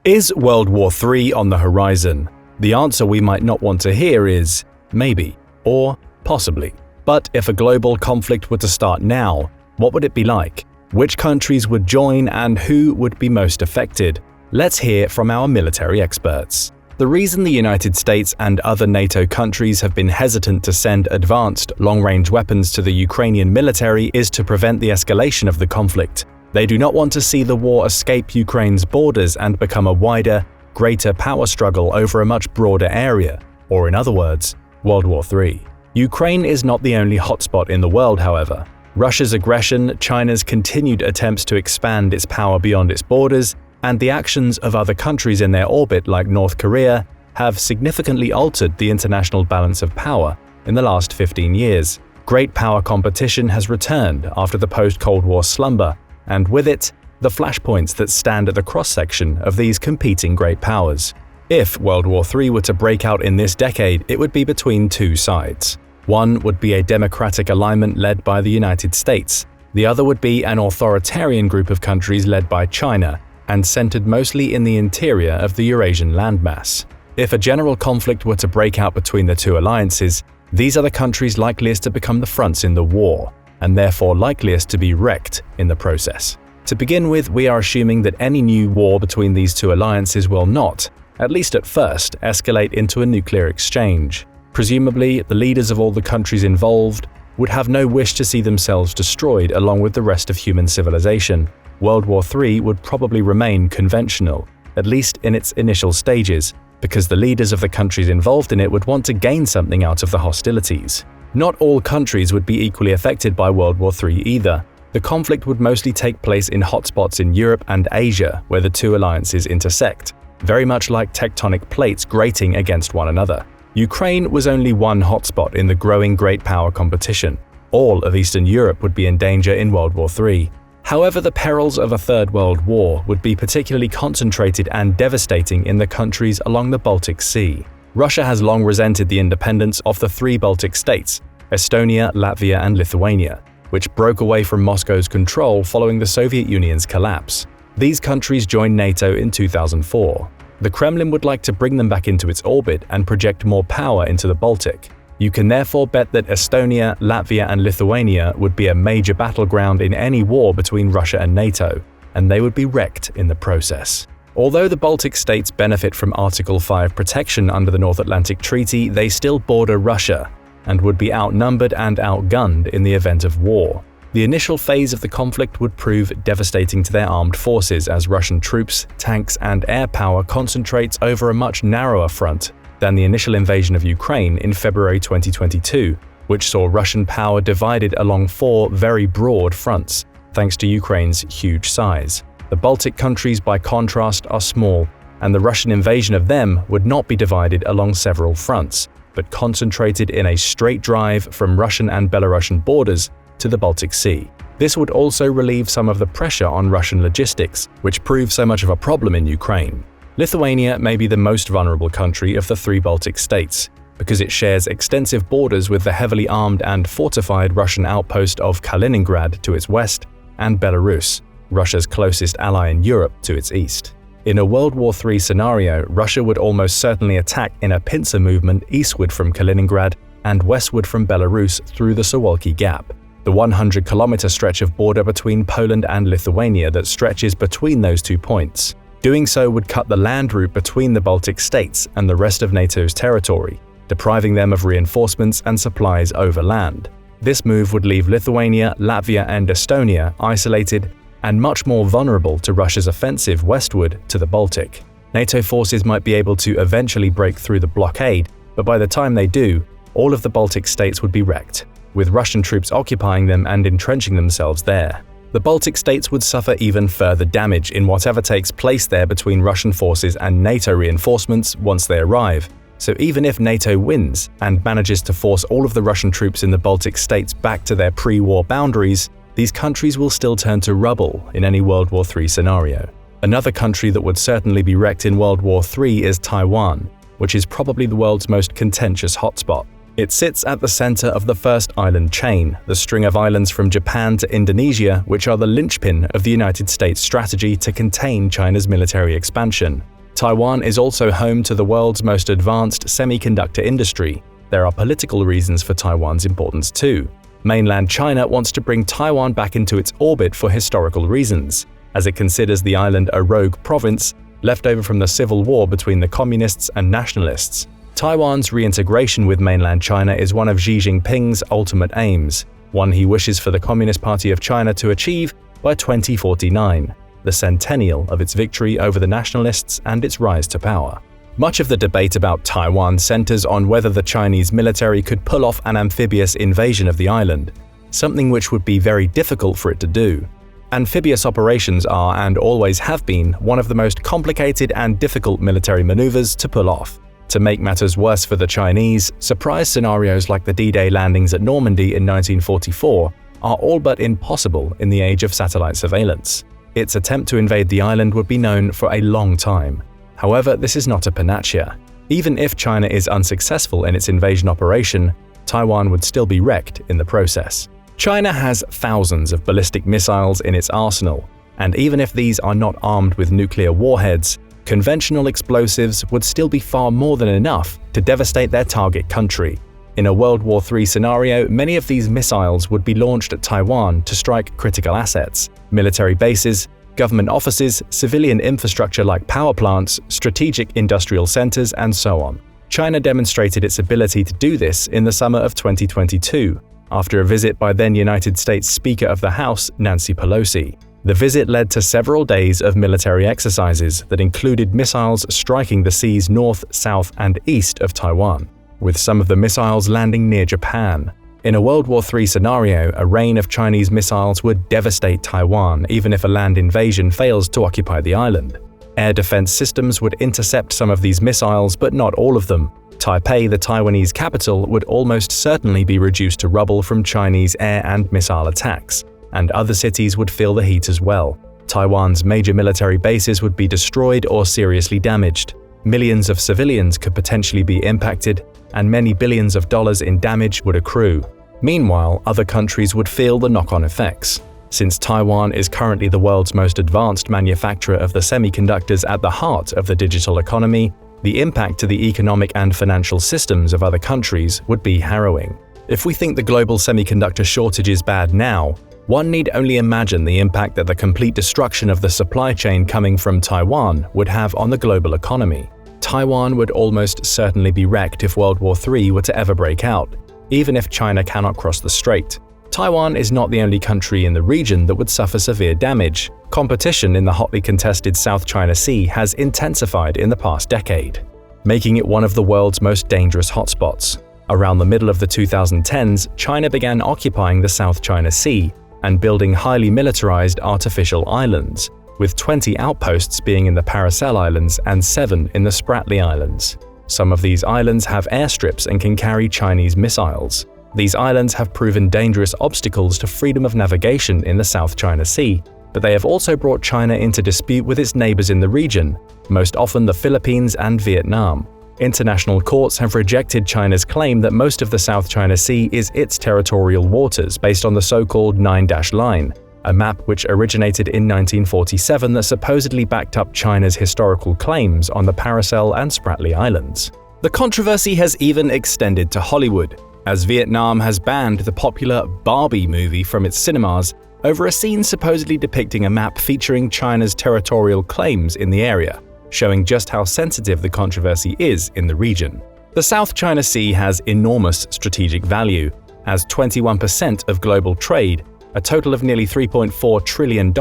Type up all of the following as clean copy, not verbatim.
Is World War III on the horizon? The answer we might not want to hear is maybe or possibly. But if a global conflict were to start now, what would it be like? Which countries would join and who would be most affected? Let's hear from our military experts. The reason the United States and other NATO countries have been hesitant to send advanced, long-range weapons to the Ukrainian military is to prevent the escalation of the conflict. They do not want to see the war escape Ukraine's borders and become a wider, greater power struggle over a much broader area, or in other words, World War III. Ukraine is not the only hotspot in the world, however. Russia's aggression, China's continued attempts to expand its power beyond its borders, and the actions of other countries in their orbit like North Korea have significantly altered the international balance of power in the last 15 years. Great power competition has returned after the post-Cold War slumber, and with it, the flashpoints that stand at the cross-section of these competing great powers. If World War III were to break out in this decade, it would be between two sides. One would be a democratic alignment led by the United States. The other would be an authoritarian group of countries led by China, and centered mostly in the interior of the Eurasian landmass. If a general conflict were to break out between the two alliances, these are the countries likeliest to become the fronts in the war, and therefore likeliest to be wrecked in the process. To begin with, we are assuming that any new war between these two alliances will not, at least at first, escalate into a nuclear exchange. Presumably, the leaders of all the countries involved would have no wish to see themselves destroyed along with the rest of human civilization. World War III would probably remain conventional, at least in its initial stages, because the leaders of the countries involved in it would want to gain something out of the hostilities. Not all countries would be equally affected by World War III either. The conflict would mostly take place in hotspots in Europe and Asia, where the two alliances intersect, very much like tectonic plates grating against one another. Ukraine was only one hotspot in the growing great power competition. All of Eastern Europe would be in danger in World War III. However, the perils of a Third World War would be particularly concentrated and devastating in the countries along the Baltic Sea. Russia has long resented the independence of the three Baltic states, Estonia, Latvia, and Lithuania, which broke away from Moscow's control following the Soviet Union's collapse. These countries joined NATO in 2004. The Kremlin would like to bring them back into its orbit and project more power into the Baltic. You can therefore bet that Estonia, Latvia, and Lithuania would be a major battleground in any war between Russia and NATO, and they would be wrecked in the process. Although the Baltic states benefit from Article 5 protection under the North Atlantic Treaty, they still border Russia and would be outnumbered and outgunned in the event of war. The initial phase of the conflict would prove devastating to their armed forces as Russian troops, tanks, and air power concentrates over a much narrower front than the initial invasion of Ukraine in February 2022, which saw Russian power divided along four very broad fronts, thanks to Ukraine's huge size. The Baltic countries, by contrast, are small, and the Russian invasion of them would not be divided along several fronts, but concentrated in a straight drive from Russian and Belarusian borders to the Baltic Sea. This would also relieve some of the pressure on Russian logistics, which proved so much of a problem in Ukraine. Lithuania may be the most vulnerable country of the three Baltic states, because it shares extensive borders with the heavily armed and fortified Russian outpost of Kaliningrad to its west, and Belarus, Russia's closest ally in Europe, to its east. In a World War III scenario, Russia would almost certainly attack in a pincer movement eastward from Kaliningrad and westward from Belarus through the Suwalki Gap, the 100-kilometer stretch of border between Poland and Lithuania that stretches between those 2 points. Doing so would cut the land route between the Baltic states and the rest of NATO's territory, depriving them of reinforcements and supplies over land. This move would leave Lithuania, Latvia, and Estonia isolated and much more vulnerable to Russia's offensive westward to the Baltic. NATO forces might be able to eventually break through the blockade, but by the time they do, all of the Baltic states would be wrecked, with Russian troops occupying them and entrenching themselves there. The Baltic states would suffer even further damage in whatever takes place there between Russian forces and NATO reinforcements once they arrive. So even if NATO wins and manages to force all of the Russian troops in the Baltic states back to their pre-war boundaries, these countries will still turn to rubble in any World War III scenario. Another country that would certainly be wrecked in World War III is Taiwan, which is probably the world's most contentious hotspot. It sits at the center of the first island chain, the string of islands from Japan to Indonesia, which are the linchpin of the United States' strategy to contain China's military expansion. Taiwan is also home to the world's most advanced semiconductor industry. There are political reasons for Taiwan's importance too. Mainland China wants to bring Taiwan back into its orbit for historical reasons, as it considers the island a rogue province left over from the civil war between the communists and nationalists. Taiwan's reintegration with mainland China is one of Xi Jinping's ultimate aims, one he wishes for the Communist Party of China to achieve by 2049, the centennial of its victory over the nationalists and its rise to power. Much of the debate about Taiwan centers on whether the Chinese military could pull off an amphibious invasion of the island, something which would be very difficult for it to do. Amphibious operations are, and always have been, one of the most complicated and difficult military maneuvers to pull off. To make matters worse for the Chinese, surprise scenarios like the D-Day landings at Normandy in 1944 are all but impossible in the age of satellite surveillance. Its attempt to invade the island would be known for a long time. However, this is not a panacea. Even if China is unsuccessful in its invasion operation, Taiwan would still be wrecked in the process. China has thousands of ballistic missiles in its arsenal, and even if these are not armed with nuclear warheads, conventional explosives would still be far more than enough to devastate their target country. In a World War III scenario, many of these missiles would be launched at Taiwan to strike critical assets, military bases, government offices, civilian infrastructure like power plants, strategic industrial centers, and so on. China demonstrated its ability to do this in the summer of 2022, after a visit by then United States Speaker of the House, Nancy Pelosi. The visit led to several days of military exercises that included missiles striking the seas north, south, and east of Taiwan, with some of the missiles landing near Japan. In a World War III scenario, a rain of Chinese missiles would devastate Taiwan even if a land invasion fails to occupy the island. Air defense systems would intercept some of these missiles, but not all of them. Taipei, the Taiwanese capital, would almost certainly be reduced to rubble from Chinese air and missile attacks, and other cities would feel the heat as well. Taiwan's major military bases would be destroyed or seriously damaged. Millions of civilians could potentially be impacted, and many billions of dollars in damage would accrue. Meanwhile, other countries would feel the knock-on effects. Since Taiwan is currently the world's most advanced manufacturer of the semiconductors at the heart of the digital economy, the impact to the economic and financial systems of other countries would be harrowing. If we think the global semiconductor shortage is bad now, one need only imagine the impact that the complete destruction of the supply chain coming from Taiwan would have on the global economy. Taiwan would almost certainly be wrecked if World War III were to ever break out, even if China cannot cross the strait. Taiwan is not the only country in the region that would suffer severe damage. Competition in the hotly contested South China Sea has intensified in the past decade, making it one of the world's most dangerous hotspots. Around the middle of the 2010s, China began occupying the South China Sea and building highly militarized artificial islands, with 20 outposts being in the Paracel Islands and 7 in the Spratly Islands. Some of these islands have airstrips and can carry Chinese missiles. These islands have proven dangerous obstacles to freedom of navigation in the South China Sea, but they have also brought China into dispute with its neighbors in the region, most often the Philippines and Vietnam. International courts have rejected China's claim that most of the South China Sea is its territorial waters based on the so-called Nine-Dash Line, a map which originated in 1947 that supposedly backed up China's historical claims on the Paracel and Spratly Islands. The controversy has even extended to Hollywood, as Vietnam has banned the popular Barbie movie from its cinemas over a scene supposedly depicting a map featuring China's territorial claims in the area, showing just how sensitive the controversy is in the region. The South China Sea has enormous strategic value, as 21% of global trade, a total of nearly $3.4 trillion,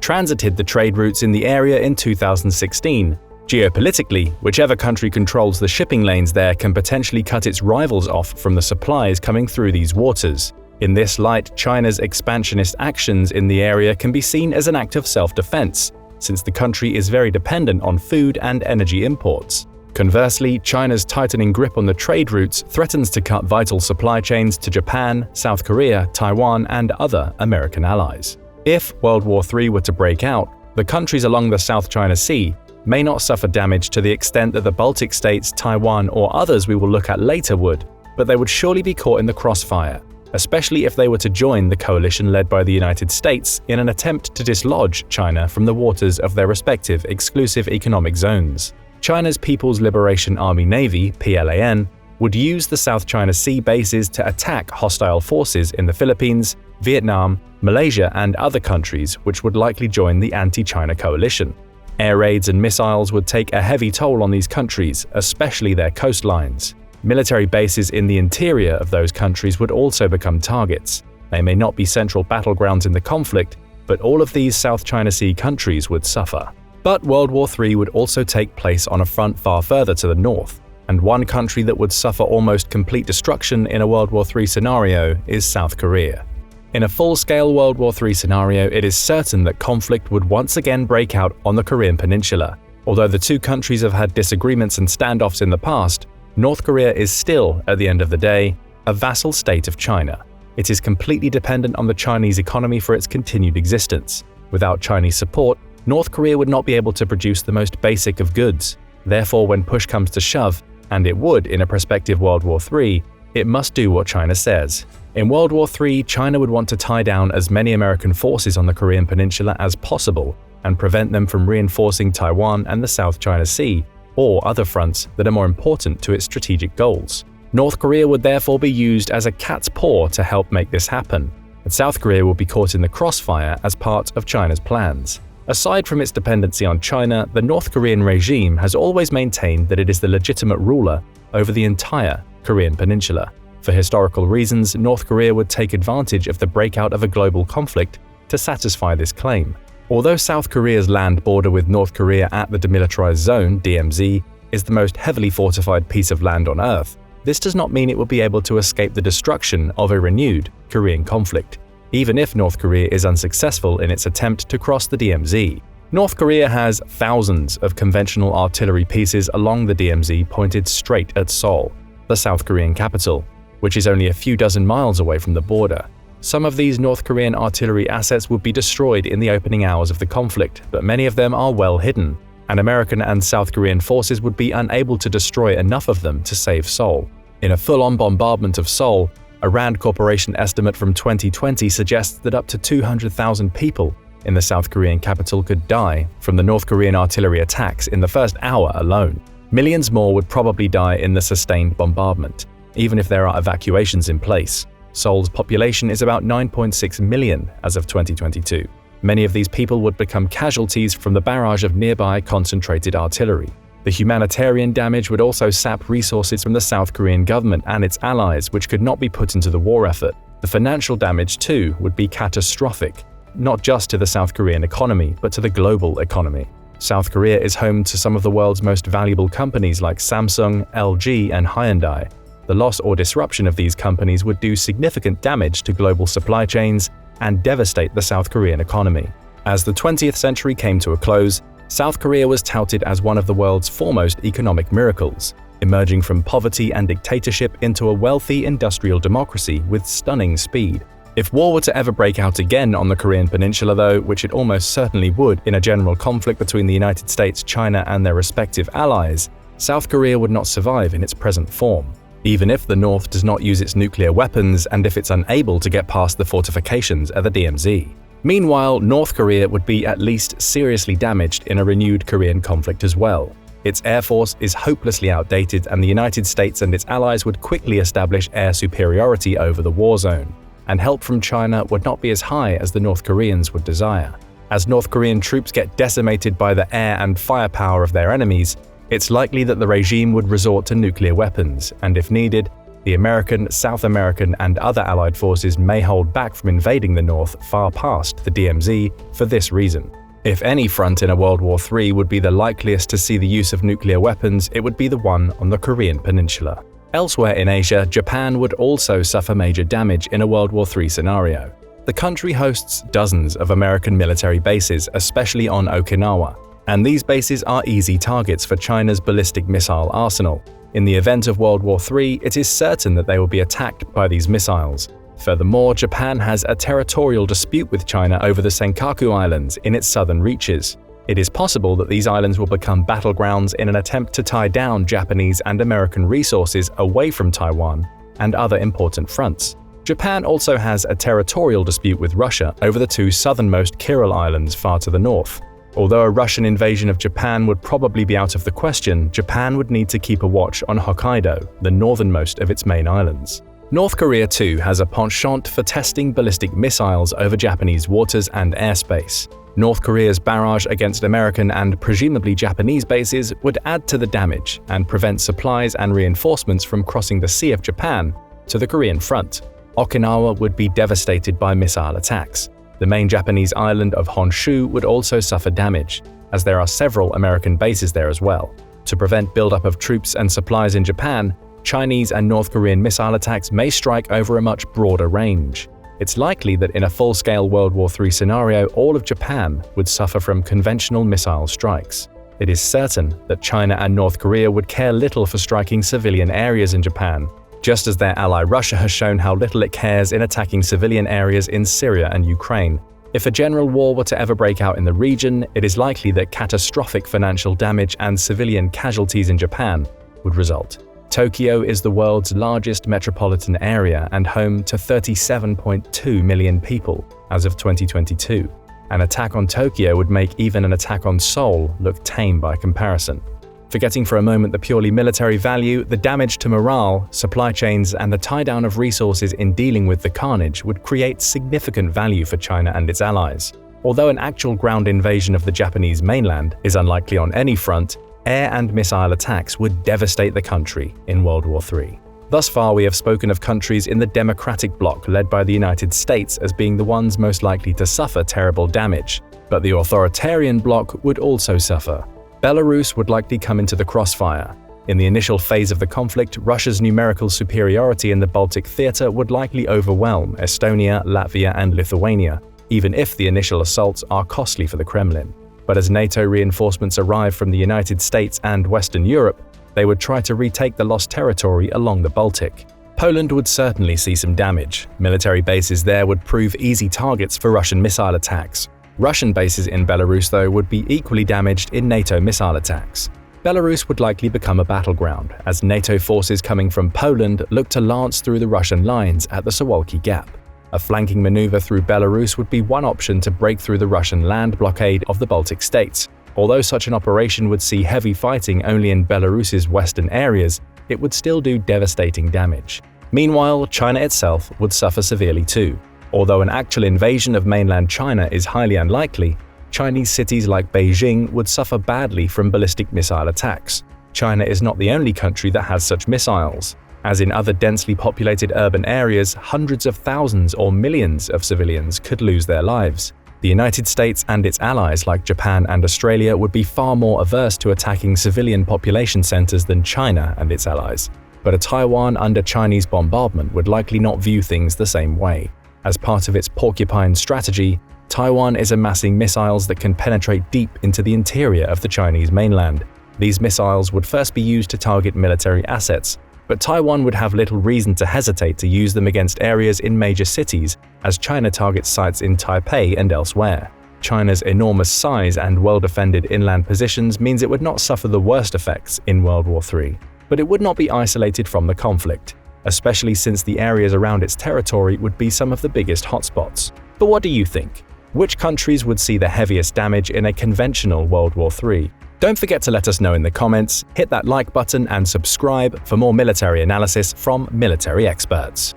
transited the trade routes in the area in 2016. Geopolitically, whichever country controls the shipping lanes there can potentially cut its rivals off from the supplies coming through these waters. In this light, China's expansionist actions in the area can be seen as an act of self-defense, since the country is very dependent on food and energy imports. Conversely, China's tightening grip on the trade routes threatens to cut vital supply chains to Japan, South Korea, Taiwan, and other American allies. If World War III were to break out, the countries along the South China Sea may not suffer damage to the extent that the Baltic states, Taiwan, or others we will look at later would, but they would surely be caught in the crossfire. especially if they were to join the coalition led by the United States in an attempt to dislodge China from the waters of their respective exclusive economic zones. China's People's Liberation Army Navy (PLAN) would use the South China Sea bases to attack hostile forces in the Philippines, Vietnam, Malaysia, and other countries which would likely join the anti-China coalition. Air raids and missiles would take a heavy toll on these countries, especially their coastlines. Military bases in the interior of those countries would also become targets. They may not be central battlegrounds in the conflict, but all of these South China Sea countries would suffer. But World War III would also take place on a front far further to the north, and one country that would suffer almost complete destruction in a World War III scenario is South Korea. In a full-scale World War III scenario, it is certain that conflict would once again break out on the Korean Peninsula. Although the two countries have had disagreements and standoffs in the past, North Korea is still, at the end of the day, a vassal state of China. It is completely dependent on the Chinese economy for its continued existence. Without Chinese support, North Korea would not be able to produce the most basic of goods. Therefore, when push comes to shove, and it would in a prospective World War III, it must do what China says. In World War III, China would want to tie down as many American forces on the Korean Peninsula as possible and prevent them from reinforcing Taiwan and the South China Sea, or other fronts that are more important to its strategic goals. North Korea would therefore be used as a cat's paw to help make this happen, and South Korea would be caught in the crossfire as part of China's plans. Aside from its dependency on China, the North Korean regime has always maintained that it is the legitimate ruler over the entire Korean Peninsula. For historical reasons, North Korea would take advantage of the breakout of a global conflict to satisfy this claim. Although South Korea's land border with North Korea at the Demilitarized Zone (DMZ) is the most heavily fortified piece of land on Earth, this does not mean it will be able to escape the destruction of a renewed Korean conflict, even if North Korea is unsuccessful in its attempt to cross the DMZ. North Korea has thousands of conventional artillery pieces along the DMZ pointed straight at Seoul, the South Korean capital, which is only a few dozen miles away from the border. Some of these North Korean artillery assets would be destroyed in the opening hours of the conflict, but many of them are well hidden, and American and South Korean forces would be unable to destroy enough of them to save Seoul. In a full-on bombardment of Seoul, a RAND Corporation estimate from 2020 suggests that up to 200,000 people in the South Korean capital could die from the North Korean artillery attacks in the first hour alone. Millions more would probably die in the sustained bombardment, even if there are evacuations in place. Seoul's population is about 9.6 million as of 2022. Many of these people would become casualties from the barrage of nearby concentrated artillery. The humanitarian damage would also sap resources from the South Korean government and its allies, which could not be put into the war effort. The financial damage, too, would be catastrophic, not just to the South Korean economy, but to the global economy. South Korea is home to some of the world's most valuable companies like Samsung, LG, and Hyundai. The loss or disruption of these companies would do significant damage to global supply chains and devastate the South Korean economy. As the 20th century came to a close, South Korea was touted as one of the world's foremost economic miracles, emerging from poverty and dictatorship into a wealthy industrial democracy with stunning speed. If war were to ever break out again on the Korean Peninsula, though, which it almost certainly would in a general conflict between the United States, China, and their respective allies, South Korea would not survive in its present form. Even if the North does not use its nuclear weapons and if it's unable to get past the fortifications at the DMZ. Meanwhile, North Korea would be at least seriously damaged in a renewed Korean conflict as well. Its air force is hopelessly outdated, and the United States and its allies would quickly establish air superiority over the war zone, and help from China would not be as high as the North Koreans would desire. As North Korean troops get decimated by the air and firepower of their enemies, it's likely that the regime would resort to nuclear weapons, and if needed, the American, South American, and other allied forces may hold back from invading the North far past the DMZ for this reason. If any front in a World War III would be the likeliest to see the use of nuclear weapons, it would be the one on the Korean Peninsula. Elsewhere in Asia, Japan would also suffer major damage in a World War III scenario. The country hosts dozens of American military bases, especially on Okinawa, and these bases are easy targets for China's ballistic missile arsenal. In the event of World War III, it is certain that they will be attacked by these missiles. Furthermore, Japan has a territorial dispute with China over the Senkaku Islands in its southern reaches. It is possible that these islands will become battlegrounds in an attempt to tie down Japanese and American resources away from Taiwan and other important fronts. Japan also has a territorial dispute with Russia over the two southernmost Kuril Islands far to the north. Although a Russian invasion of Japan would probably be out of the question, Japan would need to keep a watch on Hokkaido, the northernmost of its main islands. North Korea too has a penchant for testing ballistic missiles over Japanese waters and airspace. North Korea's barrage against American and presumably Japanese bases would add to the damage and prevent supplies and reinforcements from crossing the Sea of Japan to the Korean front. Okinawa would be devastated by missile attacks. The main Japanese island of Honshu would also suffer damage, as there are several American bases there as well. To prevent buildup of troops and supplies in Japan, Chinese and North Korean missile attacks may strike over a much broader range. It's likely that in a full-scale World War III scenario, all of Japan would suffer from conventional missile strikes. It is certain that China and North Korea would care little for striking civilian areas in Japan, just as their ally Russia has shown how little it cares in attacking civilian areas in Syria and Ukraine. If a general war were to ever break out in the region, it is likely that catastrophic financial damage and civilian casualties in Japan would result. Tokyo is the world's largest metropolitan area and home to 37.2 million people as of 2022. An attack on Tokyo would make even an attack on Seoul look tame by comparison. Forgetting for a moment the purely military value, the damage to morale, supply chains, and the tie-down of resources in dealing with the carnage would create significant value for China and its allies. Although an actual ground invasion of the Japanese mainland is unlikely on any front, air and missile attacks would devastate the country in World War III. Thus far, we have spoken of countries in the democratic bloc led by the United States as being the ones most likely to suffer terrible damage. But the authoritarian bloc would also suffer. Belarus would likely come into the crossfire. In the initial phase of the conflict, Russia's numerical superiority in the Baltic theater would likely overwhelm Estonia, Latvia, and Lithuania, even if the initial assaults are costly for the Kremlin. But as NATO reinforcements arrive from the United States and Western Europe, they would try to retake the lost territory along the Baltic. Poland would certainly see some damage. Military bases there would prove easy targets for Russian missile attacks. Russian bases in Belarus, though, would be equally damaged in NATO missile attacks. Belarus would likely become a battleground, as NATO forces coming from Poland look to lance through the Russian lines at the Suwalki Gap. A flanking maneuver through Belarus would be one option to break through the Russian land blockade of the Baltic states. Although such an operation would see heavy fighting only in Belarus's western areas, it would still do devastating damage. Meanwhile, China itself would suffer severely too. Although an actual invasion of mainland China is highly unlikely, Chinese cities like Beijing would suffer badly from ballistic missile attacks. China is not the only country that has such missiles. As in other densely populated urban areas, hundreds of thousands or millions of civilians could lose their lives. The United States and its allies like Japan and Australia would be far more averse to attacking civilian population centers than China and its allies. But a Taiwan under Chinese bombardment would likely not view things the same way. As part of its porcupine strategy, Taiwan is amassing missiles that can penetrate deep into the interior of the Chinese mainland. These missiles would first be used to target military assets, but Taiwan would have little reason to hesitate to use them against areas in major cities, as China targets sites in Taipei and elsewhere. China's enormous size and well-defended inland positions means it would not suffer the worst effects in World War III. But it would not be isolated from the conflict, especially since the areas around its territory would be some of the biggest hotspots. But what do you think? Which countries would see the heaviest damage in a conventional World War III? Don't forget to let us know in the comments, hit that like button and subscribe for more military analysis from military experts.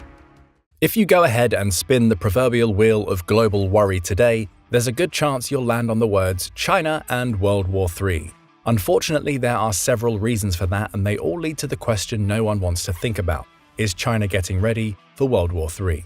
If you go ahead and spin the proverbial wheel of global worry today, there's a good chance you'll land on the words China and World War III. Unfortunately, there are several reasons for that, and they all lead to the question no one wants to think about. Is China getting ready for World War III?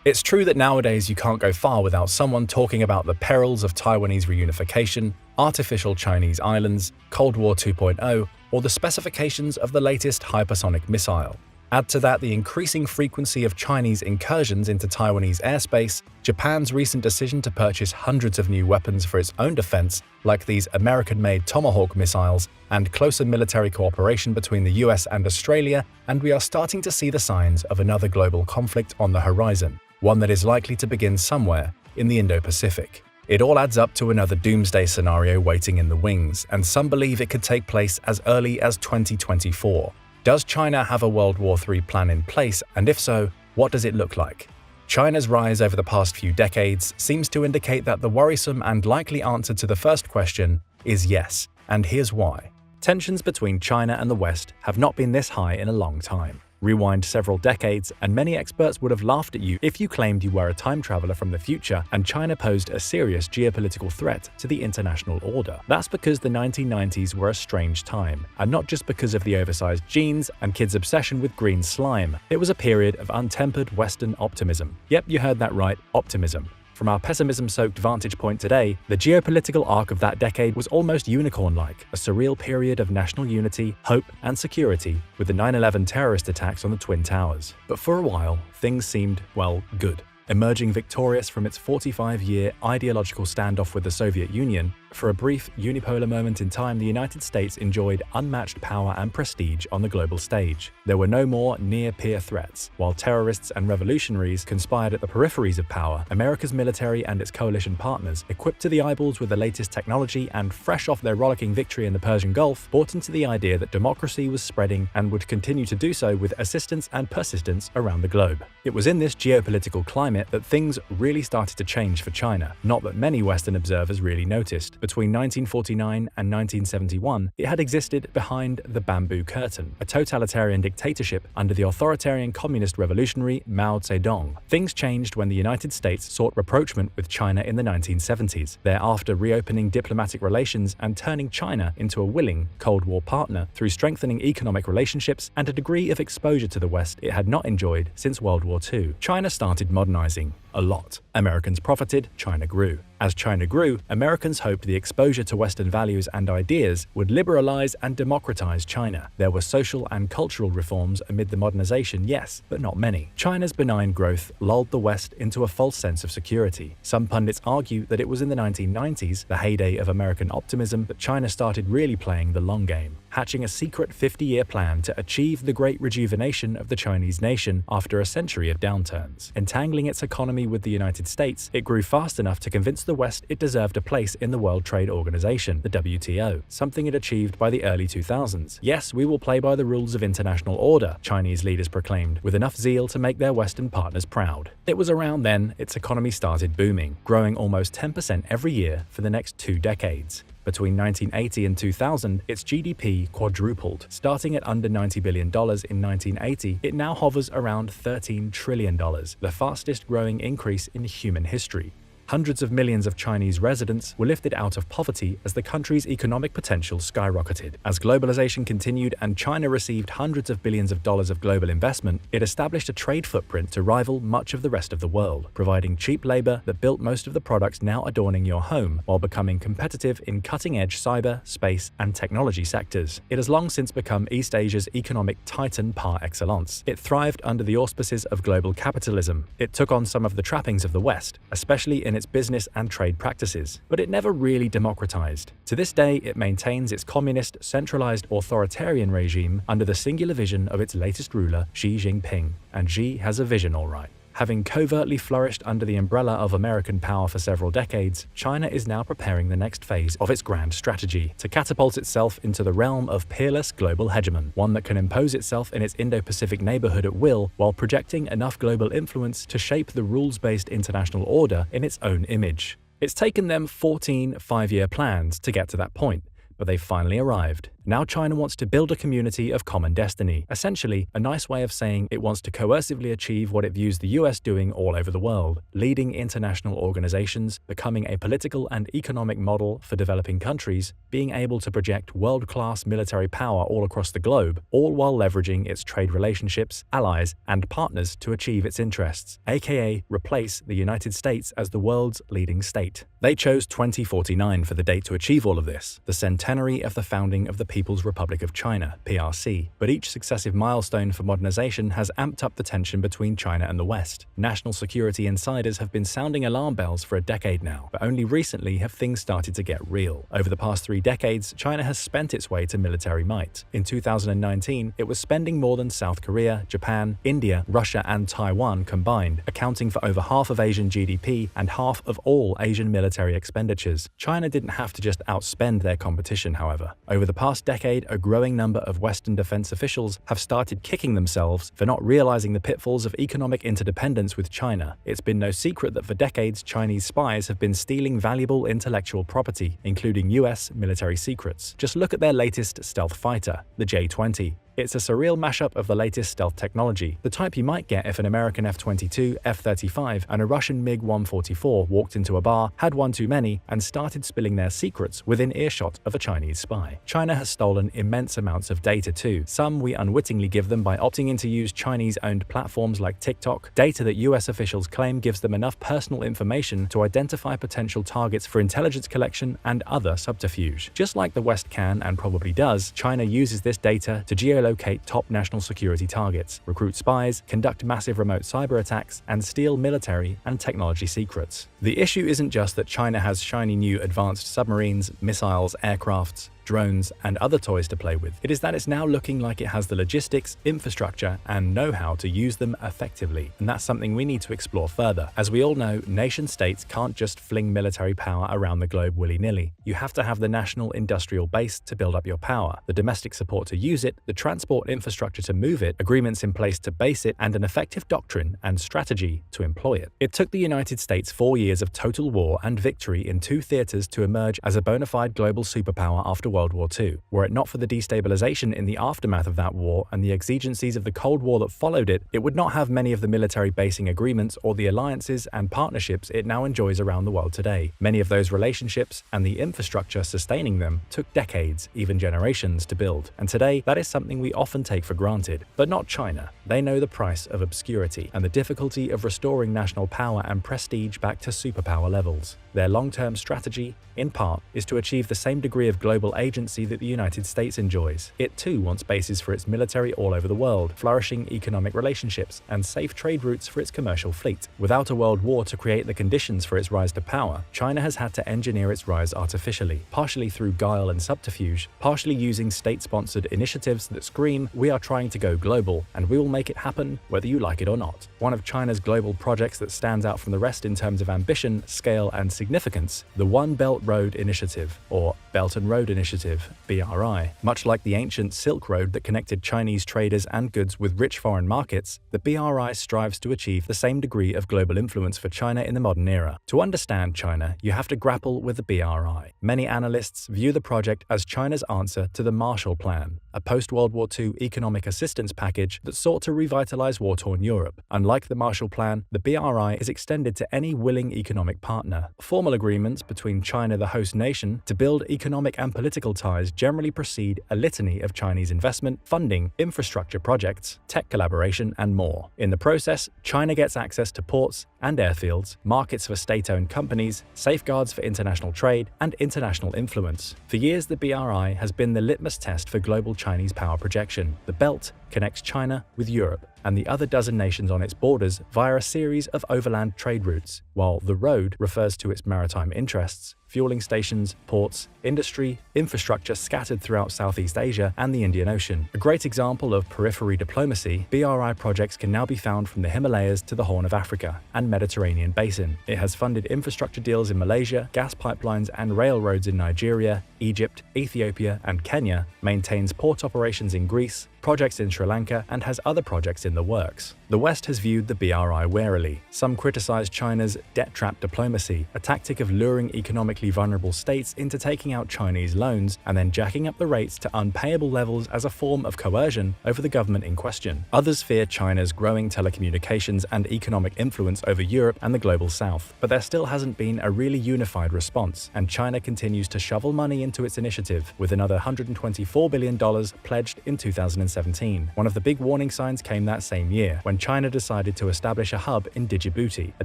It's true that nowadays you can't go far without someone talking about the perils of Taiwanese reunification, artificial Chinese islands, Cold War 2.0, or the specifications of the latest hypersonic missile. Add to that the increasing frequency of Chinese incursions into Taiwanese airspace, Japan's recent decision to purchase hundreds of new weapons for its own defense, like these American-made Tomahawk missiles, and closer military cooperation between the US and Australia, and we are starting to see the signs of another global conflict on the horizon, one that is likely to begin somewhere in the Indo-Pacific. It all adds up to another doomsday scenario waiting in the wings, and some believe it could take place as early as 2024. Does China have a World War III plan in place, and if so, What does it look like? China's rise over the past few decades seems to indicate that the worrisome and likely answer to the first question is yes, and here's why. Tensions between China and the West have not been this high in a long time. Rewind several decades, and many experts would have laughed at you if you claimed you were a time traveler from the future and China posed a serious geopolitical threat to the international order. That's because the 1990s were a strange time, and not just because of the oversized jeans and kids' obsession with green slime. It was a period of untempered Western optimism. Yep, you heard that right, optimism. From our pessimism-soaked vantage point today, the geopolitical arc of that decade was almost unicorn-like, a surreal period of national unity, hope, and security, with the 9/11 terrorist attacks on the Twin Towers. But for a while, things seemed, well, good. Emerging victorious from its 45-year ideological standoff with the Soviet Union, for a brief unipolar moment in time, the United States enjoyed unmatched power and prestige on the global stage. There were no more near-peer threats. While terrorists and revolutionaries conspired at the peripheries of power, America's military and its coalition partners, equipped to the eyeballs with the latest technology and fresh off their rollicking victory in the Persian Gulf, bought into the idea that democracy was spreading and would continue to do so with assistance and persistence around the globe. It was in this geopolitical climate that things really started to change for China, not that many Western observers really noticed. Between 1949 and 1971, it had existed behind the Bamboo Curtain, a totalitarian dictatorship under the authoritarian communist revolutionary Mao Zedong. Things changed when the United States sought rapprochement with China in the 1970s, thereafter reopening diplomatic relations and turning China into a willing Cold War partner through strengthening economic relationships and a degree of exposure to the West it had not enjoyed since World War II. China started modernizing. A lot. Americans profited, China grew. As China grew, Americans hoped the exposure to Western values and ideas would liberalize and democratize China. There were social and cultural reforms amid the modernization, yes, but not many. China's benign growth lulled the West into a false sense of security. Some pundits argue that it was in the 1990s, the heyday of American optimism, that China started really playing the long game, hatching a secret 50-year plan to achieve the great rejuvenation of the Chinese nation after a century of downturns. Entangling its economy with the United States, it grew fast enough to convince the West it deserved a place in the World Trade Organization, the WTO, something it achieved by the early 2000s. Yes, we will play by the rules of international order, Chinese leaders proclaimed, with enough zeal to make their Western partners proud. It was around then its economy started booming, growing almost 10% every year for the next 2 decades. Between 1980 and 2000, its GDP quadrupled. Starting at under $90 billion in 1980, it now hovers around $13 trillion, the fastest growing increase in human history. Hundreds of millions of Chinese residents were lifted out of poverty as the country's economic potential skyrocketed. As globalization continued and China received hundreds of billions of dollars of global investment, it established a trade footprint to rival much of the rest of the world, providing cheap labor that built most of the products now adorning your home, while becoming competitive in cutting-edge cyber, space, and technology sectors. It has long since become East Asia's economic titan par excellence. It thrived under the auspices of global capitalism. It took on some of the trappings of the West, especially in its business and trade practices, but it never really democratized. To this day, it maintains its communist, centralized authoritarian regime under the singular vision of its latest ruler, Xi Jinping. And Xi has a vision, all right. Having covertly flourished under the umbrella of American power for several decades, China is now preparing the next phase of its grand strategy to catapult itself into the realm of peerless global hegemon, one that can impose itself in its Indo-Pacific neighborhood at will while projecting enough global influence to shape the rules-based international order in its own image. It's taken them 14 5-year plans to get to that point, but they've finally arrived. Now China wants to build a community of common destiny, essentially a nice way of saying it wants to coercively achieve what it views the US doing all over the world, leading international organizations, becoming a political and economic model for developing countries, being able to project world-class military power all across the globe, all while leveraging its trade relationships, allies, and partners to achieve its interests, aka replace the United States as the world's leading state. They chose 2049 for the date to achieve all of this, the centenary of the founding of the People's Republic of China, PRC, but each successive milestone for modernization has amped up the tension between China and the West. National security insiders have been sounding alarm bells for a decade now, but only recently have things started to get real. Over the past 3 decades, China has spent its way to military might. In 2019, it was spending more than South Korea, Japan, India, Russia, and Taiwan combined, accounting for over half of Asian GDP and half of all Asian military expenditures. China didn't have to just outspend their competition, however. Over the past decade, a growing number of Western defense officials have started kicking themselves for not realizing the pitfalls of economic interdependence with China. It's been no secret that for decades, Chinese spies have been stealing valuable intellectual property, including US military secrets. Just look at their latest stealth fighter, the J-20. It's a surreal mashup of the latest stealth technology, the type you might get if an American F-22, F-35, and a Russian MiG-144 walked into a bar, had one too many, and started spilling their secrets within earshot of a Chinese spy. China has stolen immense amounts of data too. Some we unwittingly give them by opting in to use Chinese-owned platforms like TikTok, data that US officials claim gives them enough personal information to identify potential targets for intelligence collection and other subterfuge. Just like the West can and probably does, China uses this data to geolocate top national security targets, recruit spies, conduct massive remote cyber attacks, and steal military and technology secrets. The issue isn't just that China has shiny new advanced submarines, missiles, aircrafts, drones, and other toys to play with. It is that it's now looking like it has the logistics, infrastructure, and know-how to use them effectively. And that's something we need to explore further. As we all know, nation-states can't just fling military power around the globe willy-nilly. You have to have the national industrial base to build up your power, the domestic support to use it, the transport infrastructure to move it, agreements in place to base it, and an effective doctrine and strategy to employ it. It took the United States 4 years of total war and victory in 2 theaters to emerge as a bona fide global superpower after World War II. Were it not for the destabilization in the aftermath of that war and the exigencies of the Cold War that followed it, it would not have many of the military basing agreements or the alliances and partnerships it now enjoys around the world today. Many of those relationships and the infrastructure sustaining them took decades, even generations, to build. And today, that is something we often take for granted. But not China. They know the price of obscurity and the difficulty of restoring national power and prestige back to superpower levels. Their long-term strategy, in part, is to achieve the same degree of global agency that the United States enjoys. It too wants bases for its military all over the world, flourishing economic relationships, and safe trade routes for its commercial fleet. Without a world war to create the conditions for its rise to power, China has had to engineer its rise artificially, partially through guile and subterfuge, partially using state-sponsored initiatives that scream, "We are trying to go global, and we will make it happen whether you like it or not." One of China's global projects that stands out from the rest in terms of ambition, scale, and significance, the One Belt Road Initiative, or Belt and Road Initiative, BRI. Much like the ancient Silk Road that connected Chinese traders and goods with rich foreign markets, the BRI strives to achieve the same degree of global influence for China in the modern era. To understand China, you have to grapple with the BRI. Many analysts view the project as China's answer to the Marshall Plan, a post-World War II economic assistance package that sought to revitalize war-torn Europe. Unlike the Marshall Plan, the BRI is extended to any willing economic partner. Formal agreements between China, the host nation, to build economic and political ties generally precede a litany of Chinese investment, funding, infrastructure projects, tech collaboration, and more. In the process, China gets access to ports and airfields, markets for state-owned companies, safeguards for international trade, and international influence. For years, the BRI has been the litmus test for global Chinese power projection. The belt connects China with Europe and the other dozen nations on its borders via a series of overland trade routes, while the road refers to its maritime interests, fueling stations, ports, industry, infrastructure scattered throughout Southeast Asia and the Indian Ocean. A great example of periphery diplomacy, BRI projects can now be found from the Himalayas to the Horn of Africa and Mediterranean basin. It has funded infrastructure deals in Malaysia, gas pipelines and railroads in Nigeria, Egypt, Ethiopia, and Kenya, maintains port operations in Greece, projects in Sri Lanka, and has other projects in the works. The West has viewed the BRI warily. Some criticize China's debt trap diplomacy, a tactic of luring economically vulnerable states into taking out Chinese loans and then jacking up the rates to unpayable levels as a form of coercion over the government in question. Others fear China's growing telecommunications and economic influence over Europe and the global South. But there still hasn't been a really unified response, and China continues to shovel money into its initiative, with another $124 billion pledged in 2017. One of the big warning signs came that same year, when China decided to establish a hub in Djibouti, a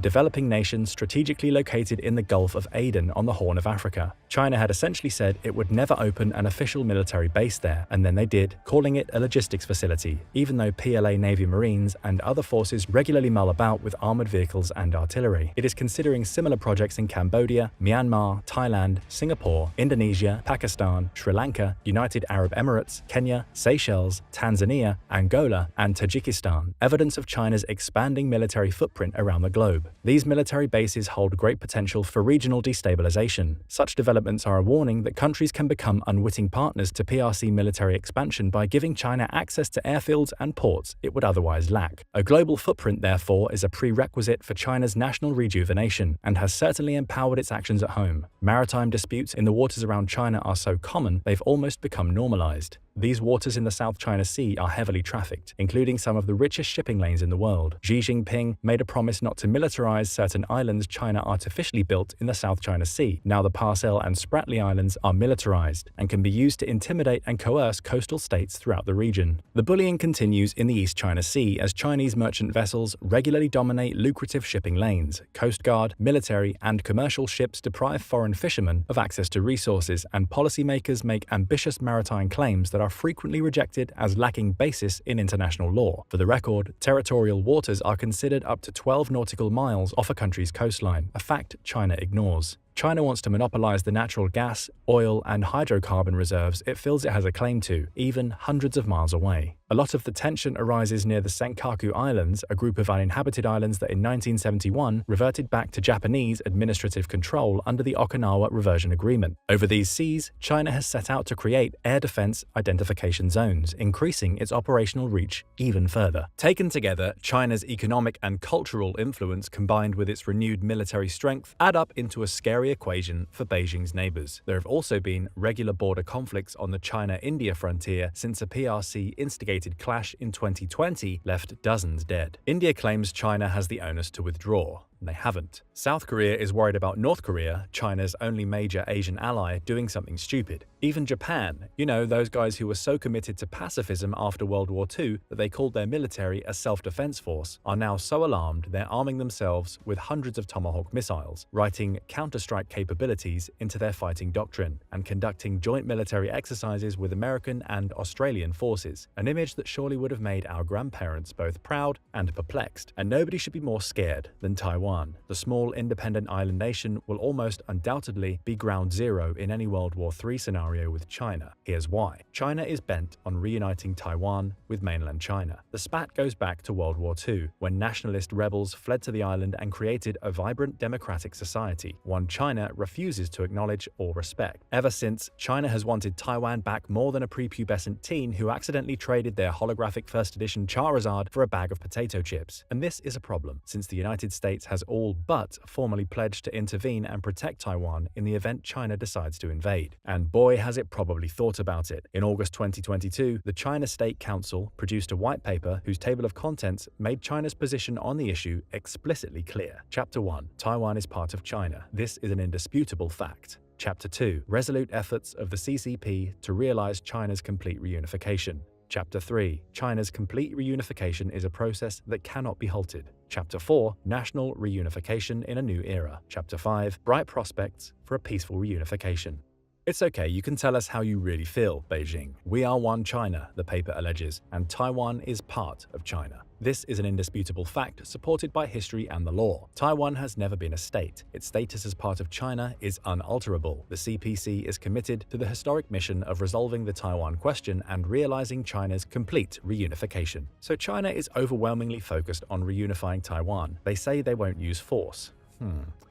developing nation strategically located in the Gulf of Aden on the Horn of Africa. China had essentially said it would never open an official military base there, and then they did, calling it a logistics facility, even though PLA Navy Marines and other forces regularly mull about with armored vehicles and artillery. It is considering similar projects in Cambodia, Myanmar, Thailand, Singapore, Indonesia, Pakistan, Sri Lanka, United Arab Emirates, Kenya, Seychelles, Tanzania, Indonesia, Angola, and Tajikistan, evidence of China's expanding military footprint around the globe. These military bases hold great potential for regional destabilization. Such developments are a warning that countries can become unwitting partners to PRC military expansion by giving China access to airfields and ports it would otherwise lack. A global footprint, therefore, is a prerequisite for China's national rejuvenation and has certainly empowered its actions at home. Maritime disputes in the waters around China are so common they've almost become normalized. These waters in the South China Sea are heavily trafficked, including some of the richest shipping lanes in the world. Xi Jinping made a promise not to militarize certain islands China artificially built in the South China Sea. Now the Parcel and Spratly Islands are militarized and can be used to intimidate and coerce coastal states throughout the region. The bullying continues in the East China Sea as Chinese merchant vessels regularly dominate lucrative shipping lanes. Coast Guard, military, and commercial ships deprive foreign fishermen of access to resources, and policymakers make ambitious maritime claims that are frequently rejected as lacking basis in international law. For the record, territorial waters are considered up to 12 nautical miles off a country's coastline, a fact China ignores. China wants to monopolize the natural gas, oil, and hydrocarbon reserves it feels it has a claim to, even hundreds of miles away. A lot of the tension arises near the Senkaku Islands, a group of uninhabited islands that in 1971 reverted back to Japanese administrative control under the Okinawa Reversion Agreement. Over these seas, China has set out to create air defense identification zones, increasing its operational reach even further. Taken together, China's economic and cultural influence combined with its renewed military strength add up into a scary equation for Beijing's neighbors. There have also been regular border conflicts on the China-India frontier since a PRC-instigated clash in 2020 left dozens dead. India claims China has the onus to withdraw. They haven't. South Korea is worried about North Korea, China's only major Asian ally, doing something stupid. Even Japan, those guys who were so committed to pacifism after World War II that they called their military a self-defense force, are now so alarmed they're arming themselves with hundreds of Tomahawk missiles, writing counter-strike capabilities into their fighting doctrine, and conducting joint military exercises with American and Australian forces, an image that surely would have made our grandparents both proud and perplexed. And nobody should be more scared than Taiwan. The small independent island nation will almost undoubtedly be ground zero in any World War III scenario with China. Here's why. China is bent on reuniting Taiwan with mainland China. The spat goes back to World War II, when nationalist rebels fled to the island and created a vibrant democratic society, one China refuses to acknowledge or respect. Ever since, China has wanted Taiwan back more than a prepubescent teen who accidentally traded their holographic first edition Charizard for a bag of potato chips. And this is a problem, since the United States has all but formally pledged to intervene and protect Taiwan in the event China decides to invade. And boy, has it probably thought about it. In August 2022, the China State Council produced a white paper whose table of contents made China's position on the issue explicitly clear. Chapter 1. Taiwan is part of China. This is an indisputable fact. Chapter 2. Resolute efforts of the CCP to realize China's complete reunification. Chapter 3. China's complete reunification is a process that cannot be halted. Chapter 4. National reunification in a new era. Chapter 5. Bright prospects for a peaceful reunification. It's okay, you can tell us how you really feel, Beijing. We are one China, the paper alleges, and Taiwan is part of China. This is an indisputable fact supported by history and the law. Taiwan has never been a state. Its status as part of China is unalterable. The CPC is committed to the historic mission of resolving the Taiwan question and realizing China's complete reunification. So China is overwhelmingly focused on reunifying Taiwan. They say they won't use force.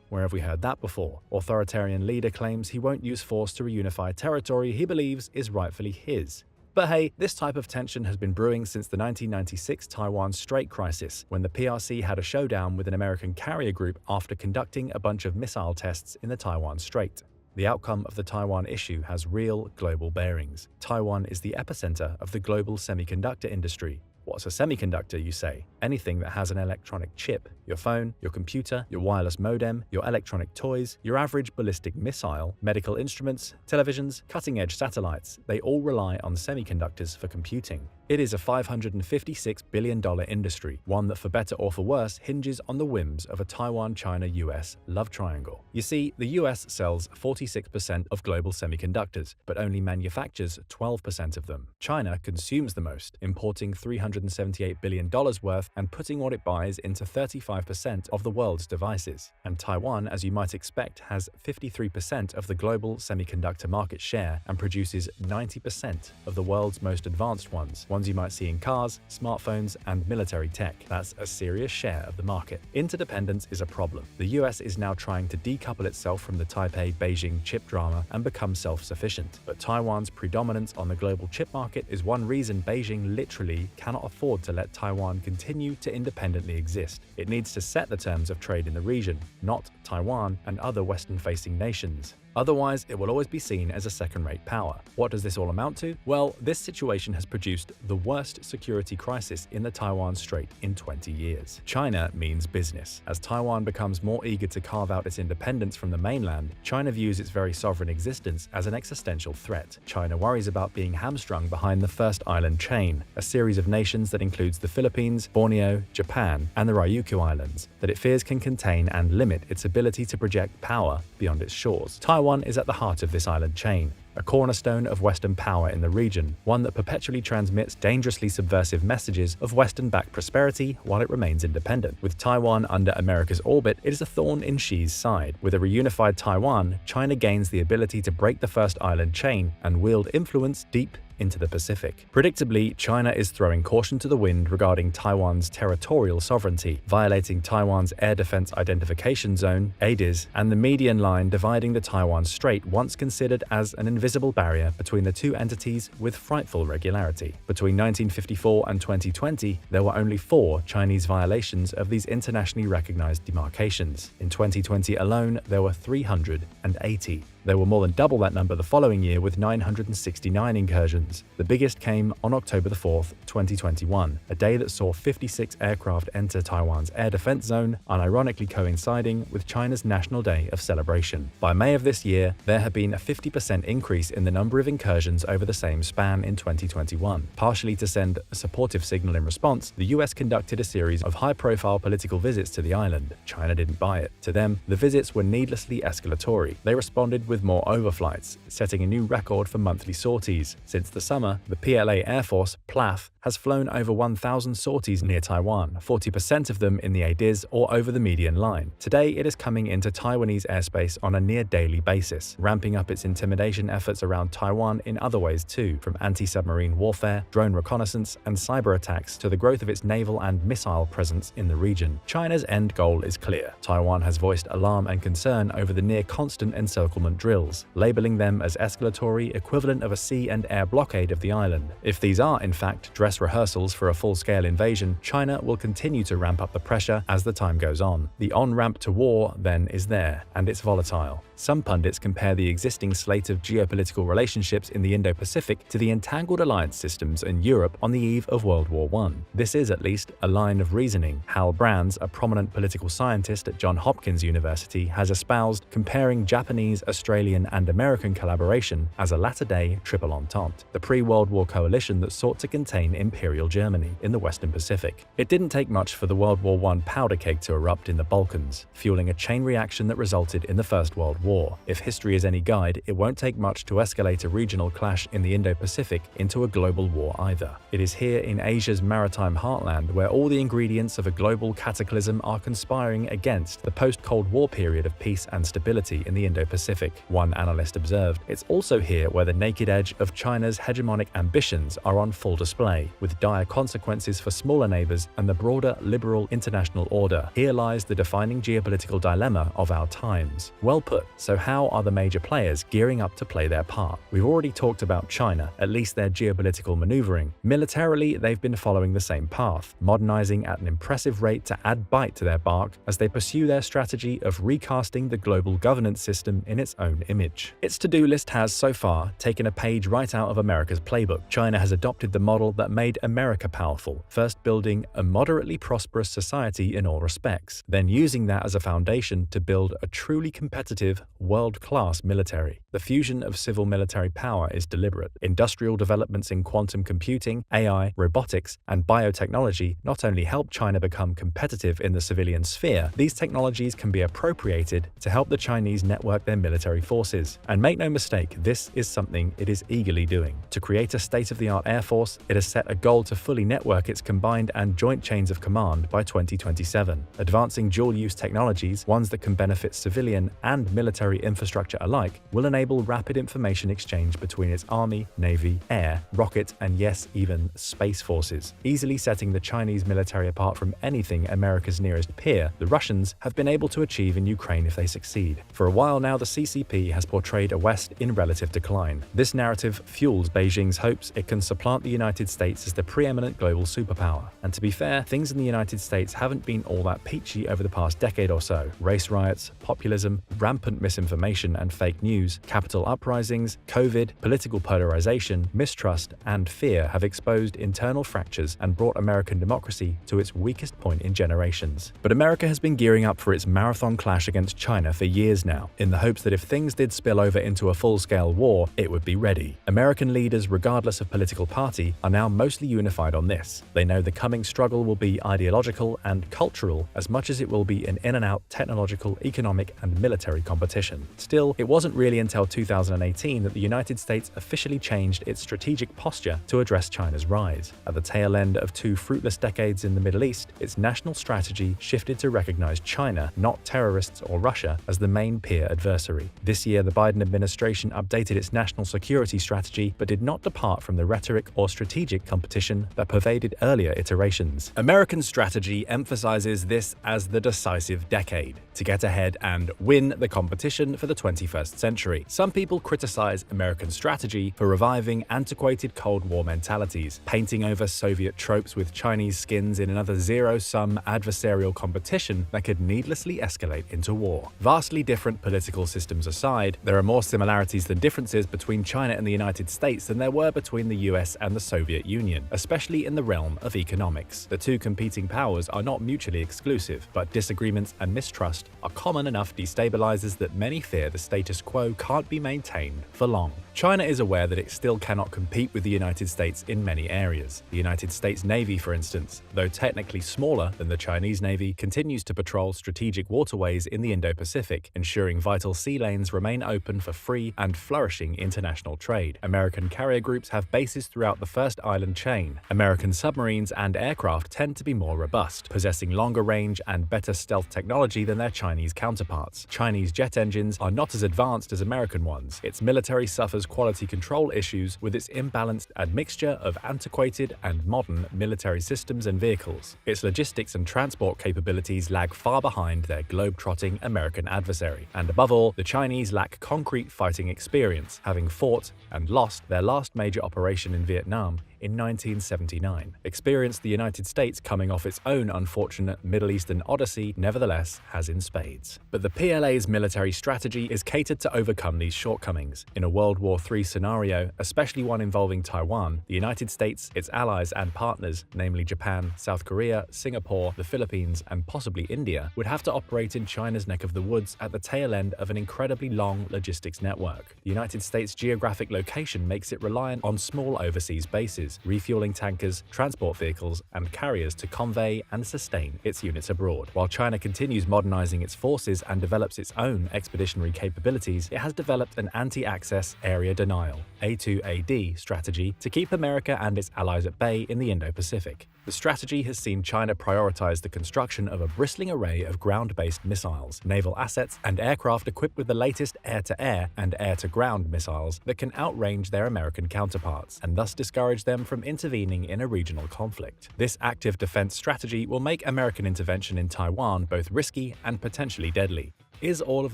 Where have we heard that before? Authoritarian leader claims he won't use force to reunify territory he believes is rightfully his. But hey, this type of tension has been brewing since the 1996 Taiwan Strait crisis, when the PRC had a showdown with an American carrier group after conducting a bunch of missile tests in the Taiwan Strait. The outcome of the Taiwan issue has real global bearings. Taiwan is the epicenter of the global semiconductor industry. What's a semiconductor, you say? Anything that has an electronic chip. Your phone, your computer, your wireless modem, your electronic toys, your average ballistic missile, medical instruments, televisions, cutting-edge satellites, they all rely on semiconductors for computing. It is a $556 billion industry, one that for better or for worse hinges on the whims of a Taiwan-China-US love triangle. You see, the US sells 40 46% of global semiconductors, but only manufactures 12% of them. China consumes the most, importing $378 billion worth and putting what it buys into 35% of the world's devices. And Taiwan, as you might expect, has 53% of the global semiconductor market share and produces 90% of the world's most advanced ones you might see in cars, smartphones, and military tech. That's a serious share of the market. Interdependence is a problem. The US is now trying to decouple itself from the Taipei-Beijing chip drama and become self-sufficient. But Taiwan's predominance on the global chip market is one reason Beijing literally cannot afford to let Taiwan continue to independently exist. It needs to set the terms of trade in the region, not Taiwan and other Western-facing nations. Otherwise, it will always be seen as a second-rate power. What does this all amount to? Well, this situation has produced the worst security crisis in the Taiwan Strait in 20 years. China means business. As Taiwan becomes more eager to carve out its independence from the mainland, China views its very sovereign existence as an existential threat. China worries about being hamstrung behind the first island chain, a series of nations that includes the Philippines, Borneo, Japan, and the Ryukyu Islands, that it fears can contain and limit its ability to project power beyond its shores. Taiwan is at the heart of this island chain, a cornerstone of Western power in the region, one that perpetually transmits dangerously subversive messages of Western-backed prosperity while it remains independent. With Taiwan under America's orbit, it is a thorn in Xi's side. With a reunified Taiwan, China gains the ability to break the first island chain and wield influence deep into the Pacific. Predictably, China is throwing caution to the wind regarding Taiwan's territorial sovereignty, violating Taiwan's Air Defense Identification Zone, ADIZ, and the median line dividing the Taiwan Strait, once considered as an invisible barrier between the two entities with frightful regularity. Between 1954 and 2020, there were only 4 Chinese violations of these internationally recognized demarcations. In 2020 alone, there were 380. There were more than double that number the following year with 969 incursions. The biggest came on October 4, 2021, a day that saw 56 aircraft enter Taiwan's air defense zone, unironically coinciding with China's National Day of celebration. By May of this year, there had been a 50% increase in the number of incursions over the same span in 2021. Partially to send a supportive signal in response, the US conducted a series of high-profile political visits to the island. China didn't buy it. To them, the visits were needlessly escalatory. They responded with more overflights, setting a new record for monthly sorties. Since the summer, the PLA Air Force, PLAF, has flown over 1,000 sorties near Taiwan, 40% of them in the ADIZ or over the median line. Today, it is coming into Taiwanese airspace on a near-daily basis, ramping up its intimidation efforts around Taiwan in other ways too, from anti-submarine warfare, drone reconnaissance, and cyber attacks to the growth of its naval and missile presence in the region. China's end goal is clear. Taiwan has voiced alarm and concern over the near-constant encirclement drills, labeling them as escalatory, equivalent of a sea and air blockade of the island. If these are, in fact, dress rehearsals for a full-scale invasion, China will continue to ramp up the pressure as the time goes on. The on-ramp to war, then, is there, and it's volatile. Some pundits compare the existing slate of geopolitical relationships in the Indo-Pacific to the entangled alliance systems in Europe on the eve of World War I. This is, at least, a line of reasoning. Hal Brands, a prominent political scientist at Johns Hopkins University, has espoused comparing Japanese, Australian, and American collaboration as a latter-day triple entente, the pre-World War coalition that sought to contain Imperial Germany in the Western Pacific. It didn't take much for the World War I powder keg to erupt in the Balkans, fueling a chain reaction that resulted in the First World War. If history is any guide, it won't take much to escalate a regional clash in the Indo-Pacific into a global war either. It is here in Asia's maritime heartland where all the ingredients of a global cataclysm are conspiring against the post-Cold War period of peace and stability in the Indo-Pacific. One analyst observed, it's also here where the naked edge of China's hegemonic ambitions are on full display, with dire consequences for smaller neighbors and the broader liberal international order. Here lies the defining geopolitical dilemma of our times. Well put. So how are the major players gearing up to play their part? We've already talked about China, at least their geopolitical maneuvering. Militarily, they've been following the same path, modernizing at an impressive rate to add bite to their bark as they pursue their strategy of recasting the global governance system in its own image. Its to-do list has, so far, taken a page right out of America's playbook. China has adopted the model that made America powerful, first building a moderately prosperous society in all respects, then using that as a foundation to build a truly competitive, world-class military. The fusion of civil-military power is deliberate. Industrial developments in quantum computing, AI, robotics, and biotechnology not only help China become competitive in the civilian sphere, these technologies can be appropriated to help the Chinese network their military forces. And make no mistake, this is something it is eagerly doing. To create a state-of-the-art air force, it has set a goal to fully network its combined and joint chains of command by 2027. Advancing dual-use technologies, ones that can benefit civilian and military infrastructure alike, will enable rapid information exchange between its army, navy, air, rocket, and yes, even space forces. Easily setting the Chinese military apart from anything America's nearest peer, the Russians have been able to achieve in Ukraine if they succeed. For a while now, the CCP has portrayed a West in relative decline. This narrative fuels Beijing's hopes it can supplant the United States as the preeminent global superpower. And to be fair, things in the United States haven't been all that peachy over the past decade or so. Race riots, populism, rampant misinformation and fake news, capital uprisings, COVID, political polarization, mistrust, and fear have exposed internal fractures and brought American democracy to its weakest point in generations. But America has been gearing up for its marathon clash against China for years now, in the hopes that if things did spill over into a full-scale war, it would be ready. American leaders, regardless of political party, are now mostly unified on this. They know the coming struggle will be ideological and cultural as much as it will be an in-and-out technological, economic, and military competition. Still, it wasn't really until 2018 that the United States officially changed its strategic posture to address China's rise. At the tail end of two fruitless decades in the Middle East, its national strategy shifted to recognize China, not terrorists or Russia, as the main peer adversary. This year, the Biden administration updated its national security strategy but did not depart from the rhetoric or strategic competition that pervaded earlier iterations. American strategy emphasizes this as the decisive decade, to get ahead and win the competition for the 21st century. Some people criticize American strategy for reviving antiquated Cold War mentalities, painting over Soviet tropes with Chinese skins in another zero-sum adversarial competition that could needlessly escalate into war. Vastly different political systems aside, there are more similarities than differences between China and the United States than there were between the US and the Soviet Union, especially in the realm of economics. The two competing powers are not mutually exclusive, but disagreements and mistrust are common enough destabilizers that many fear the status quo can't be maintained for long. China is aware that it still cannot compete with the United States in many areas. The United States Navy, for instance, though technically smaller than the Chinese Navy, continues to patrol strategic waterways in the Indo-Pacific, ensuring vital sea lanes remain open for free and flourishing international trade. American carrier groups have bases throughout the first island chain. American submarines and aircraft tend to be more robust, possessing longer range and better stealth technology than their Chinese counterparts. Chinese jet engines are not as advanced as American ones. Its military suffers quality control issues with its imbalanced admixture of antiquated and modern military systems and vehicles. Its logistics and transport capabilities lag far behind their globe-trotting American adversary. And above all, the Chinese lack concrete fighting experience, having fought and lost their last major operation in Vietnam in 1979. Experience the United States coming off its own unfortunate Middle Eastern odyssey nevertheless has in spades. But the PLA's military strategy is catered to overcome these shortcomings. In a World War III scenario, especially one involving Taiwan, the United States, its allies and partners, namely Japan, South Korea, Singapore, the Philippines, and possibly India, would have to operate in China's neck of the woods at the tail end of an incredibly long logistics network. The United States' geographic location makes it reliant on small overseas bases, refueling tankers, transport vehicles, and carriers to convey and sustain its units abroad. While China continues modernizing its forces and develops its own expeditionary capabilities, it has developed an anti-access area denial (A2AD) strategy to keep America and its allies at bay in the Indo-Pacific. The strategy has seen China prioritize the construction of a bristling array of ground-based missiles, naval assets, and aircraft equipped with the latest air-to-air and air-to-ground missiles that can outrange their American counterparts, and thus discourage them from intervening in a regional conflict. This active defense strategy will make American intervention in Taiwan both risky and potentially deadly. Is all of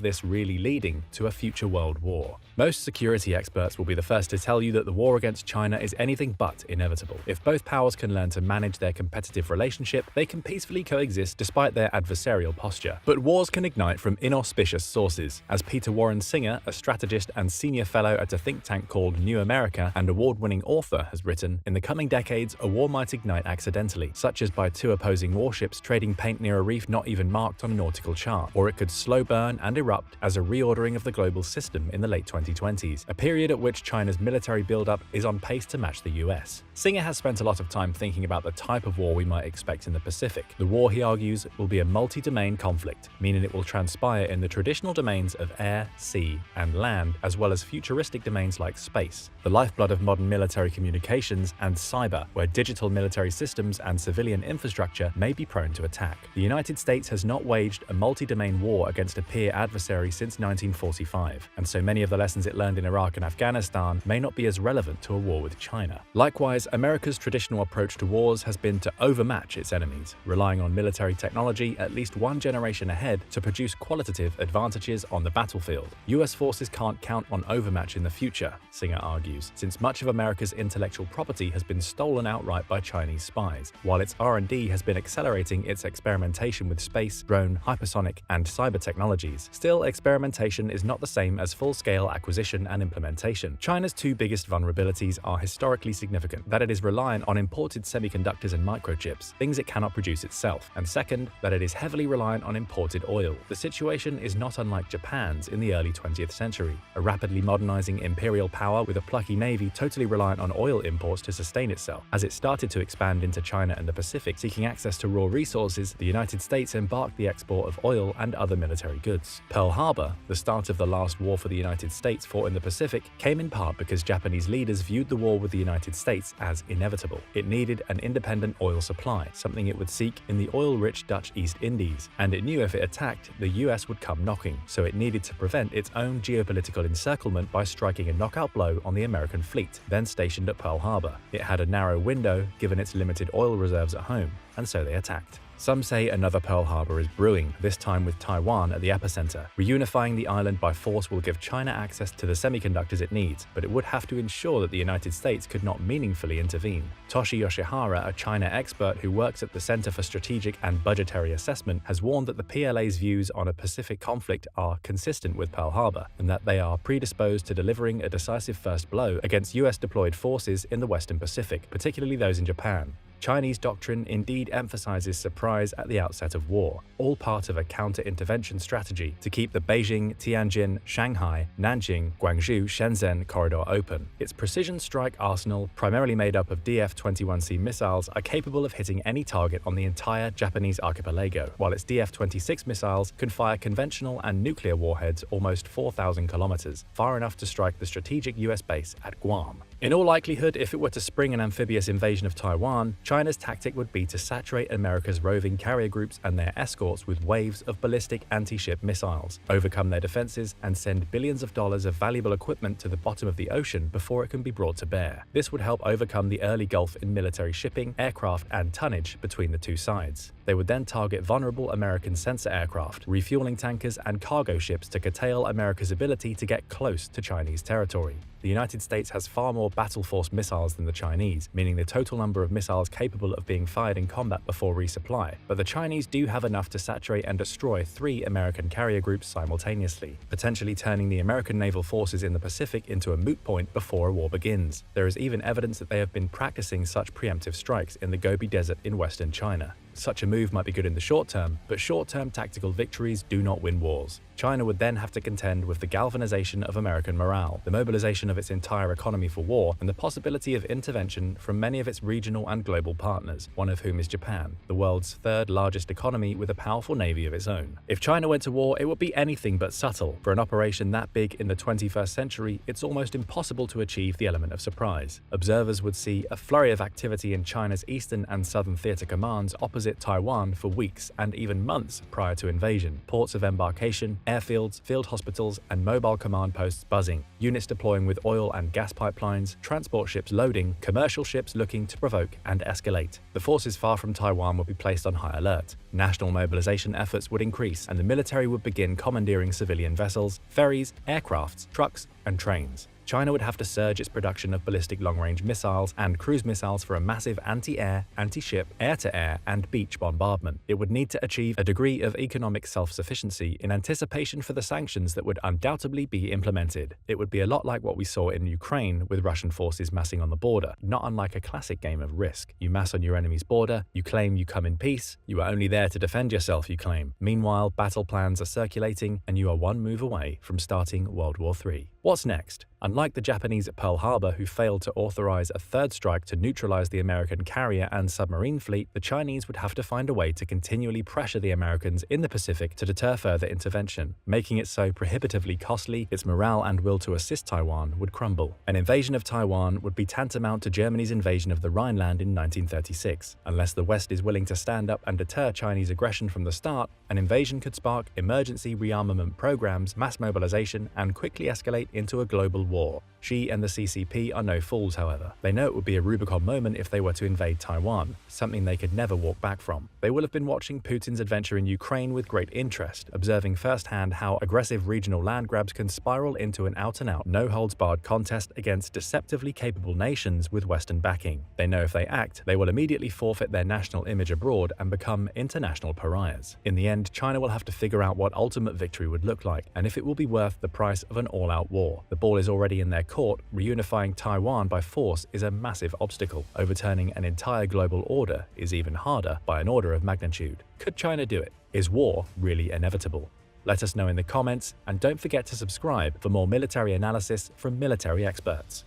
this really leading to a future world war? Most security experts will be the first to tell you that the war against China is anything but inevitable. If both powers can learn to manage their competitive relationship, they can peacefully coexist despite their adversarial posture. But wars can ignite from inauspicious sources. As Peter Warren Singer, a strategist and senior fellow at a think tank called New America and award-winning author, has written, in the coming decades, a war might ignite accidentally, such as by two opposing warships trading paint near a reef not even marked on a nautical chart. Or it could slow burn burn and erupt as a reordering of the global system in the late 2020s, a period at which China's military buildup is on pace to match the US. Singer has spent a lot of time thinking about the type of war we might expect in the Pacific. The war, he argues, will be a multi-domain conflict, meaning it will transpire in the traditional domains of air, sea, and land, as well as futuristic domains like space, the lifeblood of modern military communications, and cyber, where digital military systems and civilian infrastructure may be prone to attack. The United States has not waged a multi-domain war against a peer adversary since 1945, and so many of the lessons it learned in Iraq and Afghanistan may not be as relevant to a war with China. Likewise, America's traditional approach to wars has been to overmatch its enemies, relying on military technology at least one generation ahead to produce qualitative advantages on the battlefield. US forces can't count on overmatch in the future, Singer argues, since much of America's intellectual property has been stolen outright by Chinese spies, while its R&D has been accelerating its experimentation with space, drone, hypersonic, and cyber technologies. Still, experimentation is not the same as full-scale acquisition and implementation. China's two biggest vulnerabilities are historically significant, that it is reliant on imported semiconductors and microchips, things it cannot produce itself, and second, that it is heavily reliant on imported oil. The situation is not unlike Japan's in the early 20th century, a rapidly modernizing imperial power with a plucky navy totally reliant on oil imports to sustain itself. As it started to expand into China and the Pacific, seeking access to raw resources, the United States embarked the export of oil and other military goods. Pearl Harbor, the start of the last war for the United States fought in the Pacific, came in part because Japanese leaders viewed the war with the United States as inevitable. It needed an independent oil supply, something it would seek in the oil-rich Dutch East Indies, and it knew if it attacked, the US would come knocking, so it needed to prevent its own geopolitical encirclement by striking a knockout blow on the American fleet, then stationed at Pearl Harbor. It had a narrow window, given its limited oil reserves at home, and so they attacked. Some say another Pearl Harbor is brewing, this time with Taiwan at the epicenter. Reunifying the island by force will give China access to the semiconductors it needs, but it would have to ensure that the United States could not meaningfully intervene. Toshi Yoshihara, a China expert who works at the Center for Strategic and Budgetary Assessment, has warned that the PLA's views on a Pacific conflict are consistent with Pearl Harbor, and that they are predisposed to delivering a decisive first blow against US deployed forces in the Western Pacific, particularly those in Japan. Chinese doctrine indeed emphasizes surprise at the outset of war, all part of a counter-intervention strategy to keep the Beijing, Tianjin, Shanghai, Nanjing, Guangzhou, Shenzhen corridor open. Its precision strike arsenal, primarily made up of DF-21C missiles, are capable of hitting any target on the entire Japanese archipelago, while its DF-26 missiles can fire conventional and nuclear warheads almost 4,000 kilometers, far enough to strike the strategic US base at Guam. In all likelihood, if it were to spring an amphibious invasion of Taiwan, China's tactic would be to saturate America's roving carrier groups and their escorts with waves of ballistic anti-ship missiles, overcome their defenses, and send billions of dollars of valuable equipment to the bottom of the ocean before it can be brought to bear. This would help overcome the early gulf in military shipping, aircraft, and tonnage between the two sides. They would then target vulnerable American sensor aircraft, refueling tankers, and cargo ships to curtail America's ability to get close to Chinese territory. The United States has far more battle force missiles than the Chinese, meaning the total number of missiles capable of being fired in combat before resupply, but the Chinese do have enough to saturate and destroy 3 American carrier groups simultaneously, potentially turning the American naval forces in the Pacific into a moot point before a war begins. There is even evidence that they have been practicing such preemptive strikes in the Gobi Desert in western China. Such a move might be good in the short term, but short-term tactical victories do not win wars. China would then have to contend with the galvanization of American morale, the mobilization of its entire economy for war, and the possibility of intervention from many of its regional and global partners, one of whom is Japan, the world's 3rd largest economy with a powerful navy of its own. If China went to war, it would be anything but subtle. For an operation that big in the 21st century, it's almost impossible to achieve the element of surprise. Observers would see a flurry of activity in China's eastern and southern theater commands opposite Taiwan for weeks and even months prior to invasion. Ports of embarkation, airfields, field hospitals, and mobile command posts buzzing, units deploying with oil and gas pipelines, transport ships loading, commercial ships looking to provoke and escalate. The forces far from Taiwan would be placed on high alert. National mobilization efforts would increase, and the military would begin commandeering civilian vessels, ferries, aircrafts, trucks, and trains. China would have to surge its production of ballistic long-range missiles and cruise missiles for a massive anti-air, anti-ship, air-to-air, and beach bombardment. It would need to achieve a degree of economic self-sufficiency in anticipation for the sanctions that would undoubtedly be implemented. It would be a lot like what we saw in Ukraine with Russian forces massing on the border, not unlike a classic game of Risk. You mass on your enemy's border, you claim you come in peace, you are only there to defend yourself, you claim. Meanwhile, battle plans are circulating and you are one move away from starting World War III. What's next? Unlike the Japanese at Pearl Harbor, who failed to authorize a third strike to neutralize the American carrier and submarine fleet, the Chinese would have to find a way to continually pressure the Americans in the Pacific to deter further intervention, making it so prohibitively costly its morale and will to assist Taiwan would crumble. An invasion of Taiwan would be tantamount to Germany's invasion of the Rhineland in 1936. Unless the West is willing to stand up and deter Chinese aggression from the start, an invasion could spark emergency rearmament programs, mass mobilization, and quickly escalate into a global war. Xi and the CCP are no fools, however. They know it would be a Rubicon moment if they were to invade Taiwan, something they could never walk back from. They will have been watching Putin's adventure in Ukraine with great interest, observing firsthand how aggressive regional land grabs can spiral into an out-and-out, no-holds-barred contest against deceptively capable nations with Western backing. They know if they act, they will immediately forfeit their national image abroad and become international pariahs. In the end, China will have to figure out what ultimate victory would look like, and if it will be worth the price of an all-out war. The ball is already in their court. Reunifying Taiwan by force is a massive obstacle. Overturning an entire global order is even harder by an order of magnitude. Could China do it? Is war really inevitable? Let us know in the comments, and don't forget to subscribe for more military analysis from military experts.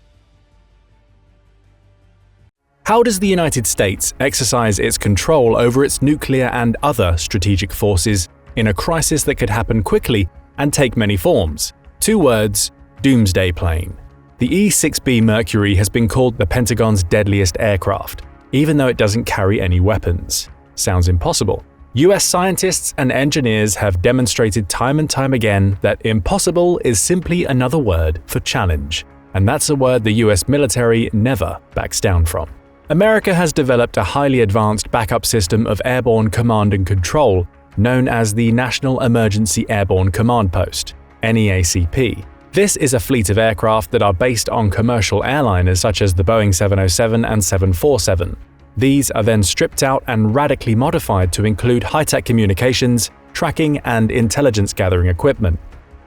How does the United States exercise its control over its nuclear and other strategic forces in a crisis that could happen quickly and take many forms? 2 words: Doomsday plane. The E-6B Mercury has been called the Pentagon's deadliest aircraft, even though it doesn't carry any weapons. Sounds impossible. US scientists and engineers have demonstrated time and time again that impossible is simply another word for challenge, and that's a word the US military never backs down from. America has developed a highly advanced backup system of airborne command and control known as the National Emergency Airborne Command Post, NEACP. This is a fleet of aircraft that are based on commercial airliners such as the Boeing 707 and 747. These are then stripped out and radically modified to include high-tech communications, tracking, and intelligence-gathering equipment.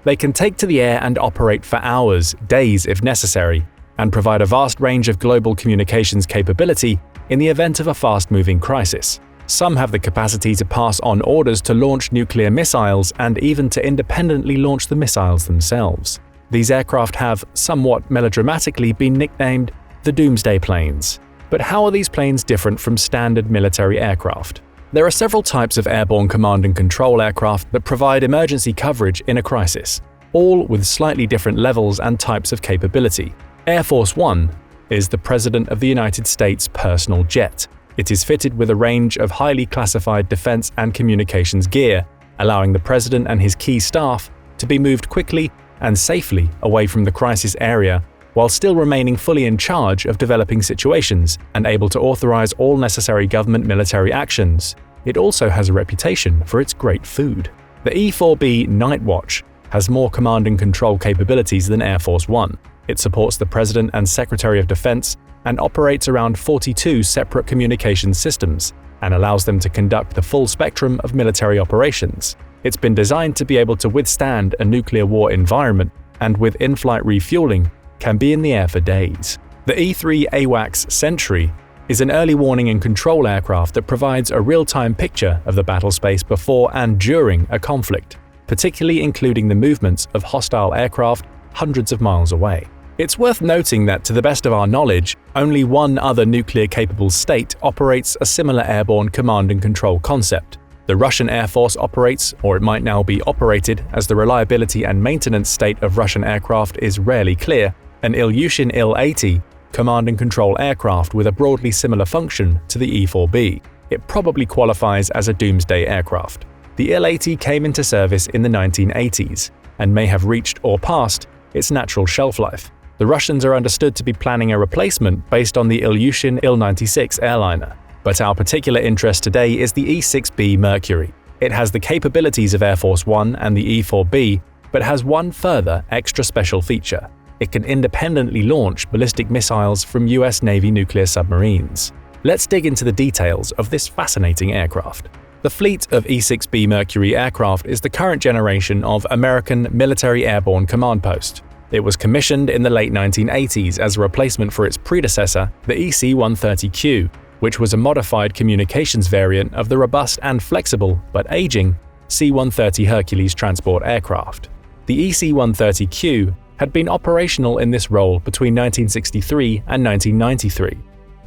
They can take to the air and operate for hours, days if necessary, and provide a vast range of global communications capability in the event of a fast-moving crisis. Some have the capacity to pass on orders to launch nuclear missiles and even to independently launch the missiles themselves. These aircraft have, somewhat melodramatically, been nicknamed the Doomsday planes. But how are these planes different from standard military aircraft? There are several types of airborne command and control aircraft that provide emergency coverage in a crisis, all with slightly different levels and types of capability. Air Force One is the President of the United States' personal jet. It is fitted with a range of highly classified defense and communications gear, allowing the President and his key staff to be moved quickly and safely away from the crisis area while still remaining fully in charge of developing situations and able to authorize all necessary government military actions. It also has a reputation for its great food. The E-4B Night Watch has more command and control capabilities than Air Force One. It supports the President and Secretary of Defense and operates around 42 separate communications systems and allows them to conduct the full spectrum of military operations. It's been designed to be able to withstand a nuclear war environment and with in-flight refueling can be in the air for days. The E-3 AWACS Sentry is an early warning and control aircraft that provides a real-time picture of the battle space before and during a conflict, particularly including the movements of hostile aircraft hundreds of miles away. It's worth noting that, to the best of our knowledge, only one other nuclear-capable state operates a similar airborne command and control concept. The Russian Air Force operates, or it might now be operated, as the reliability and maintenance state of Russian aircraft is rarely clear, an Ilyushin Il-80 command and control aircraft with a broadly similar function to the E-4B. It probably qualifies as a Doomsday aircraft. The Il-80 came into service in the 1980s and may have reached or passed its natural shelf life. The Russians are understood to be planning a replacement based on the Ilyushin Il-96 airliner. But our particular interest today is the E-6B Mercury. It has the capabilities of Air Force One and the E-4B, but has one further extra special feature. it can independently launch ballistic missiles from US Navy nuclear submarines. Let's dig into the details of this fascinating aircraft. The fleet of E-6B Mercury aircraft is the current generation of American Military Airborne Command Post. It was commissioned in the late 1980s as a replacement for its predecessor, the EC-130Q, which was a modified communications variant of the robust and flexible, but aging, C-130 Hercules transport aircraft. The EC-130Q had been operational in this role between 1963 and 1993,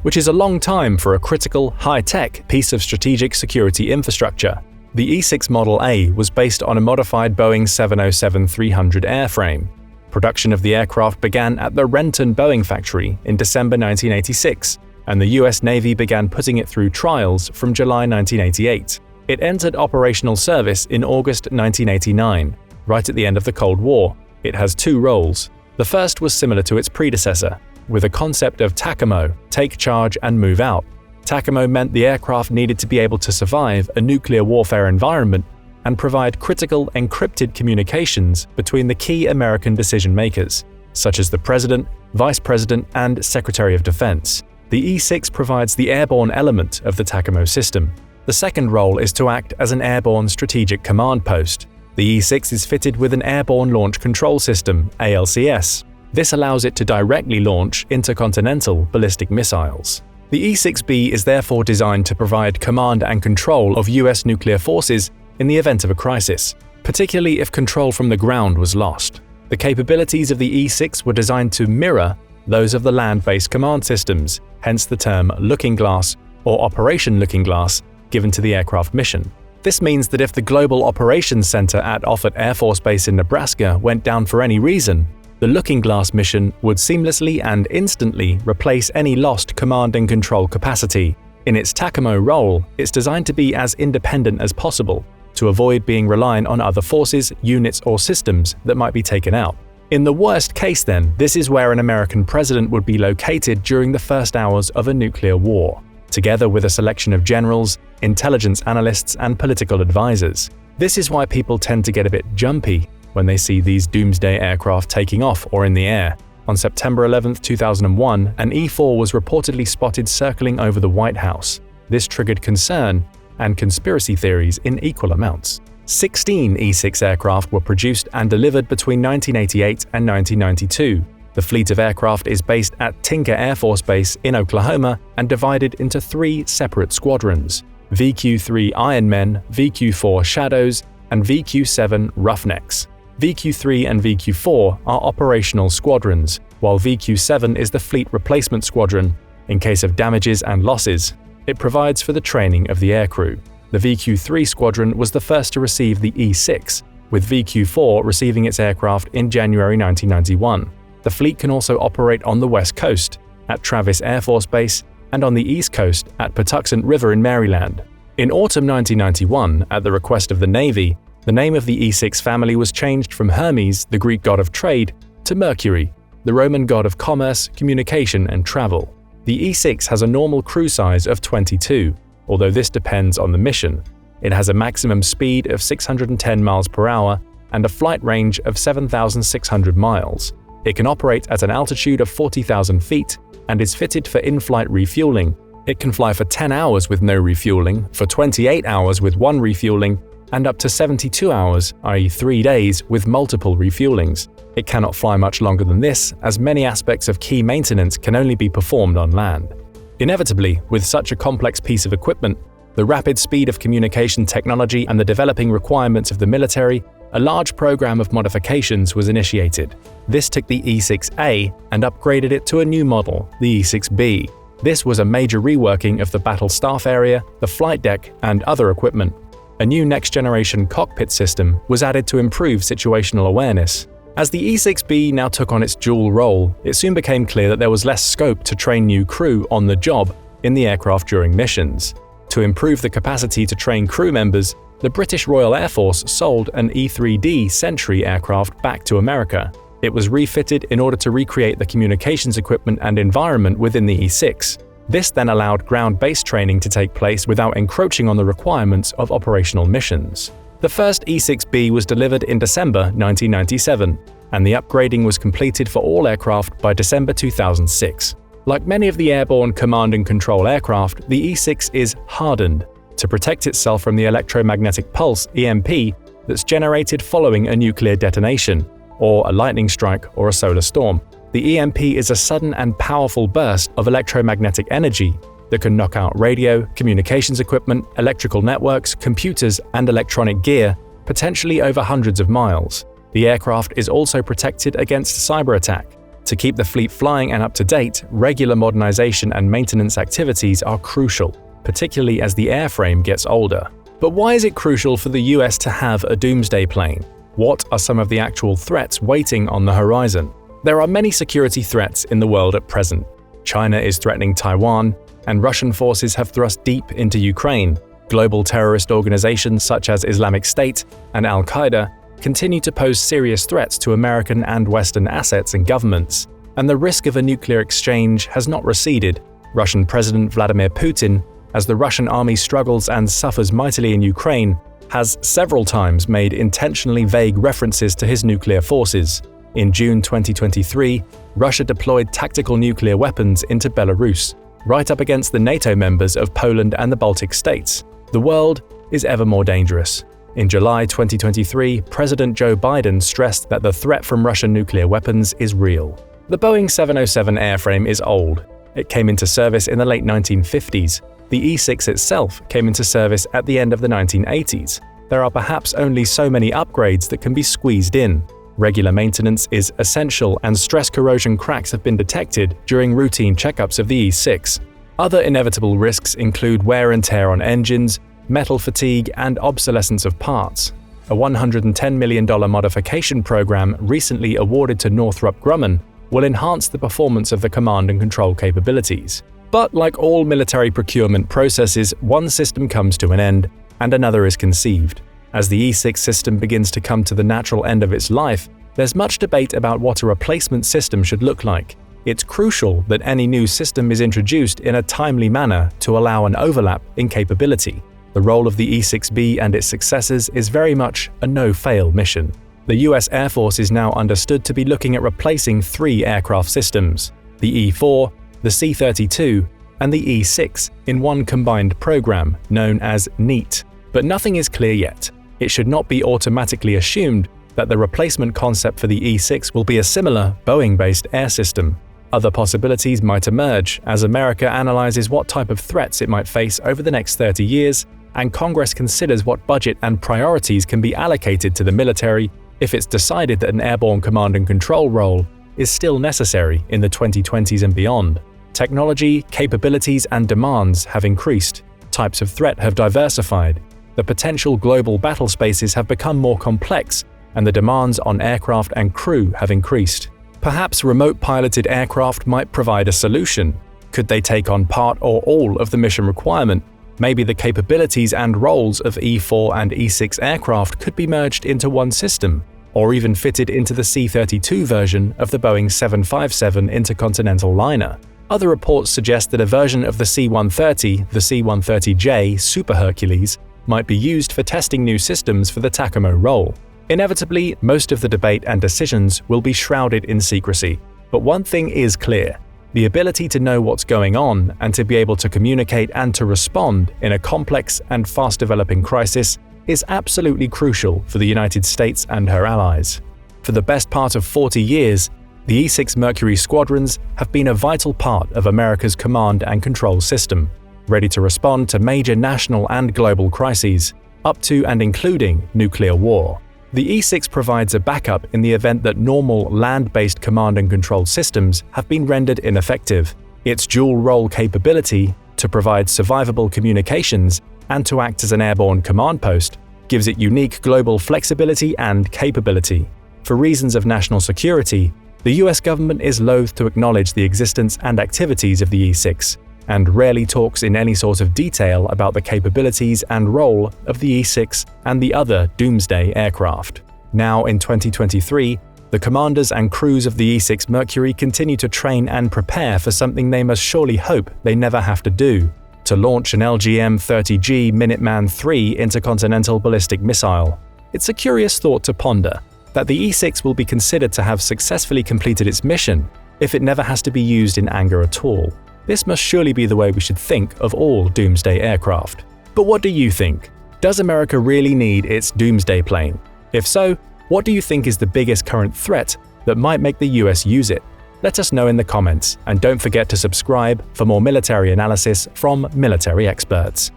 which is a long time for a critical, high-tech piece of strategic security infrastructure. The E-6 Model A was based on a modified Boeing 707-300 airframe. Production of the aircraft began at the Renton Boeing factory in December 1986, and the US Navy began putting it through trials from July 1988. It entered operational service in August 1989, right at the end of the Cold War. It has two roles. The first was similar to its predecessor, with a concept of TACAMO, take charge and move out. TACAMO meant the aircraft needed to be able to survive a nuclear warfare environment and provide critical encrypted communications between the key American decision-makers, such as the President, Vice President, and Secretary of Defense. The E-6 provides the airborne element of the TACAMO system. The second role is to act as an airborne strategic command post. The E-6 is fitted with an Airborne Launch Control System, ALCS. This allows it to directly launch intercontinental ballistic missiles. The E-6B is therefore designed to provide command and control of US nuclear forces in the event of a crisis, particularly if control from the ground was lost. The capabilities of the E-6 were designed to mirror those of the land-based command systems, hence the term Looking Glass or Operation Looking Glass given to the aircraft mission. This means that if the Global Operations Center at Offutt Air Force Base in Nebraska went down for any reason, the Looking Glass mission would seamlessly and instantly replace any lost command and control capacity. In its TACAMO role, it's designed to be as independent as possible, to avoid being reliant on other forces, units, or systems that might be taken out. In the worst case then, this is where an American president would be located during the first hours of a nuclear war, together with a selection of generals, intelligence analysts, and political advisors. This is why people tend to get a bit jumpy when they see these Doomsday aircraft taking off or in the air. On September 11, 2001, an E-4 was reportedly spotted circling over the White House. This triggered concern and conspiracy theories in equal amounts. 16 E-6 aircraft were produced and delivered between 1988 and 1992. The fleet of aircraft is based at Tinker Air Force Base in Oklahoma and divided into 3 separate squadrons: VQ-3 Ironmen, VQ-4 Shadows, and VQ-7 Roughnecks. VQ-3 and VQ-4 are operational squadrons, while VQ-7 is the fleet replacement squadron in case of damages and losses. It provides for the training of the aircrew. The VQ-3 squadron was the first to receive the E-6, with VQ-4 receiving its aircraft in January 1991. The fleet can also operate on the West Coast, at Travis Air Force Base, and on the East Coast at Patuxent River in Maryland. In autumn 1991, at the request of the Navy, the name of the E-6 family was changed from Hermes, the Greek god of trade, to Mercury, the Roman god of commerce, communication, and travel. The E-6 has a normal crew size of 22, although this depends on the mission. It has a maximum speed of 610 miles per hour and a flight range of 7,600 miles. It can operate at an altitude of 40,000 feet and is fitted for in-flight refueling. It can fly for 10 hours with no refueling, for 28 hours with one refueling, and up to 72 hours, i.e. 3 days, with multiple refuelings. It cannot fly much longer than this, as many aspects of key maintenance can only be performed on land. Inevitably, with such a complex piece of equipment, the rapid speed of communication technology and the developing requirements of the military, a large program of modifications was initiated. This took the E-6A and upgraded it to a new model, the E-6B. This was a major reworking of the battle staff area, the flight deck, and other equipment. A new next-generation cockpit system was added to improve situational awareness. As the E-6B now took on its dual role, it soon became clear that there was less scope to train new crew on the job in the aircraft during missions. To improve the capacity to train crew members, the British Royal Air Force sold an E-3D Sentry aircraft back to America. It was refitted in order to recreate the communications equipment and environment within the E-6. This then allowed ground-based training to take place without encroaching on the requirements of operational missions. The first E-6B was delivered in December 1997. and the upgrading was completed for all aircraft by December 2006. Like many of the airborne command and control aircraft, the E-6 is hardened to protect itself from the electromagnetic pulse (EMP) that's generated following a nuclear detonation, or a lightning strike or a solar storm. The EMP is a sudden and powerful burst of electromagnetic energy that can knock out radio, communications equipment, electrical networks, computers, and electronic gear, potentially over hundreds of miles. The aircraft is also protected against cyber attack. To keep the fleet flying and up to date, regular modernization and maintenance activities are crucial, particularly as the airframe gets older. But why is it crucial for the US to have a Doomsday plane? What are some of the actual threats waiting on the horizon? There are many security threats in the world at present. China is threatening Taiwan, and Russian forces have thrust deep into Ukraine. Global terrorist organizations such as Islamic State and Al-Qaeda continue to pose serious threats to American and Western assets and governments, and the risk of a nuclear exchange has not receded. Russian President Vladimir Putin, as the Russian army struggles and suffers mightily in Ukraine, has several times made intentionally vague references to his nuclear forces. In June 2023, Russia deployed tactical nuclear weapons into Belarus, right up against the NATO members of Poland and the Baltic states. The world is ever more dangerous. In July 2023, President Joe Biden stressed that the threat from Russian nuclear weapons is real. The Boeing 707 airframe is old. It came into service in the late 1950s. The E-6 itself came into service at the end of the 1980s. There are perhaps only so many upgrades that can be squeezed in. Regular maintenance is essential, and stress corrosion cracks have been detected during routine checkups of the E-6. Other inevitable risks include wear and tear on engines, metal fatigue, and obsolescence of parts. A $110 million modification program recently awarded to Northrop Grumman will enhance the performance of the command and control capabilities. But like all military procurement processes, one system comes to an end and another is conceived. As the E-6 system begins to come to the natural end of its life, there's much debate about what a replacement system should look like. It's crucial that any new system is introduced in a timely manner to allow an overlap in capability. The role of the E-6B and its successors is very much a no-fail mission. The US Air Force is now understood to be looking at replacing 3 aircraft systems, the E-4, the C-32, and the E-6, in one combined program known as NEAT. But nothing is clear yet. It should not be automatically assumed that the replacement concept for the E-6 will be a similar Boeing-based air system. Other possibilities might emerge as America analyzes what type of threats it might face over the next 30 years, and Congress considers what budget and priorities can be allocated to the military if it's decided that an airborne command and control role is still necessary in the 2020s and beyond. Technology, capabilities, and demands have increased. Types of threat have diversified. The potential global battle spaces have become more complex, and the demands on aircraft and crew have increased. Perhaps remote-piloted aircraft might provide a solution. Could they take on part or all of the mission requirement? Maybe the capabilities and roles of E-4 and E-6 aircraft could be merged into one system, or even fitted into the C-32 version of the Boeing 757 intercontinental liner. Other reports suggest that a version of the C-130, the C-130J Super Hercules, might be used for testing new systems for the TACOMO role. Inevitably, most of the debate and decisions will be shrouded in secrecy. But one thing is clear: the ability to know what's going on and to be able to communicate and to respond in a complex and fast-developing crisis is absolutely crucial for the United States and her allies. For the best part of 40 years, the E-6 Mercury squadrons have been a vital part of America's command and control system, ready to respond to major national and global crises, up to and including nuclear war. The E-6 provides a backup in the event that normal land-based command and control systems have been rendered ineffective. Its dual-role capability to provide survivable communications and to act as an airborne command post gives it unique global flexibility and capability. For reasons of national security, the US government is loath to acknowledge the existence and activities of the E-6, and rarely talks in any sort of detail about the capabilities and role of the E-6 and the other Doomsday aircraft. Now in 2023, the commanders and crews of the E-6 Mercury continue to train and prepare for something they must surely hope they never have to do: to launch an LGM-30G Minuteman III intercontinental ballistic missile. It's a curious thought to ponder. that the E-6 will be considered to have successfully completed its mission if it never has to be used in anger at all. This must surely be the way we should think of all Doomsday aircraft. But what do you think? Does America really need its Doomsday plane? If so, what do you think is the biggest current threat that might make the US use it? Let us know in the comments, and don't forget to subscribe for more military analysis from military experts.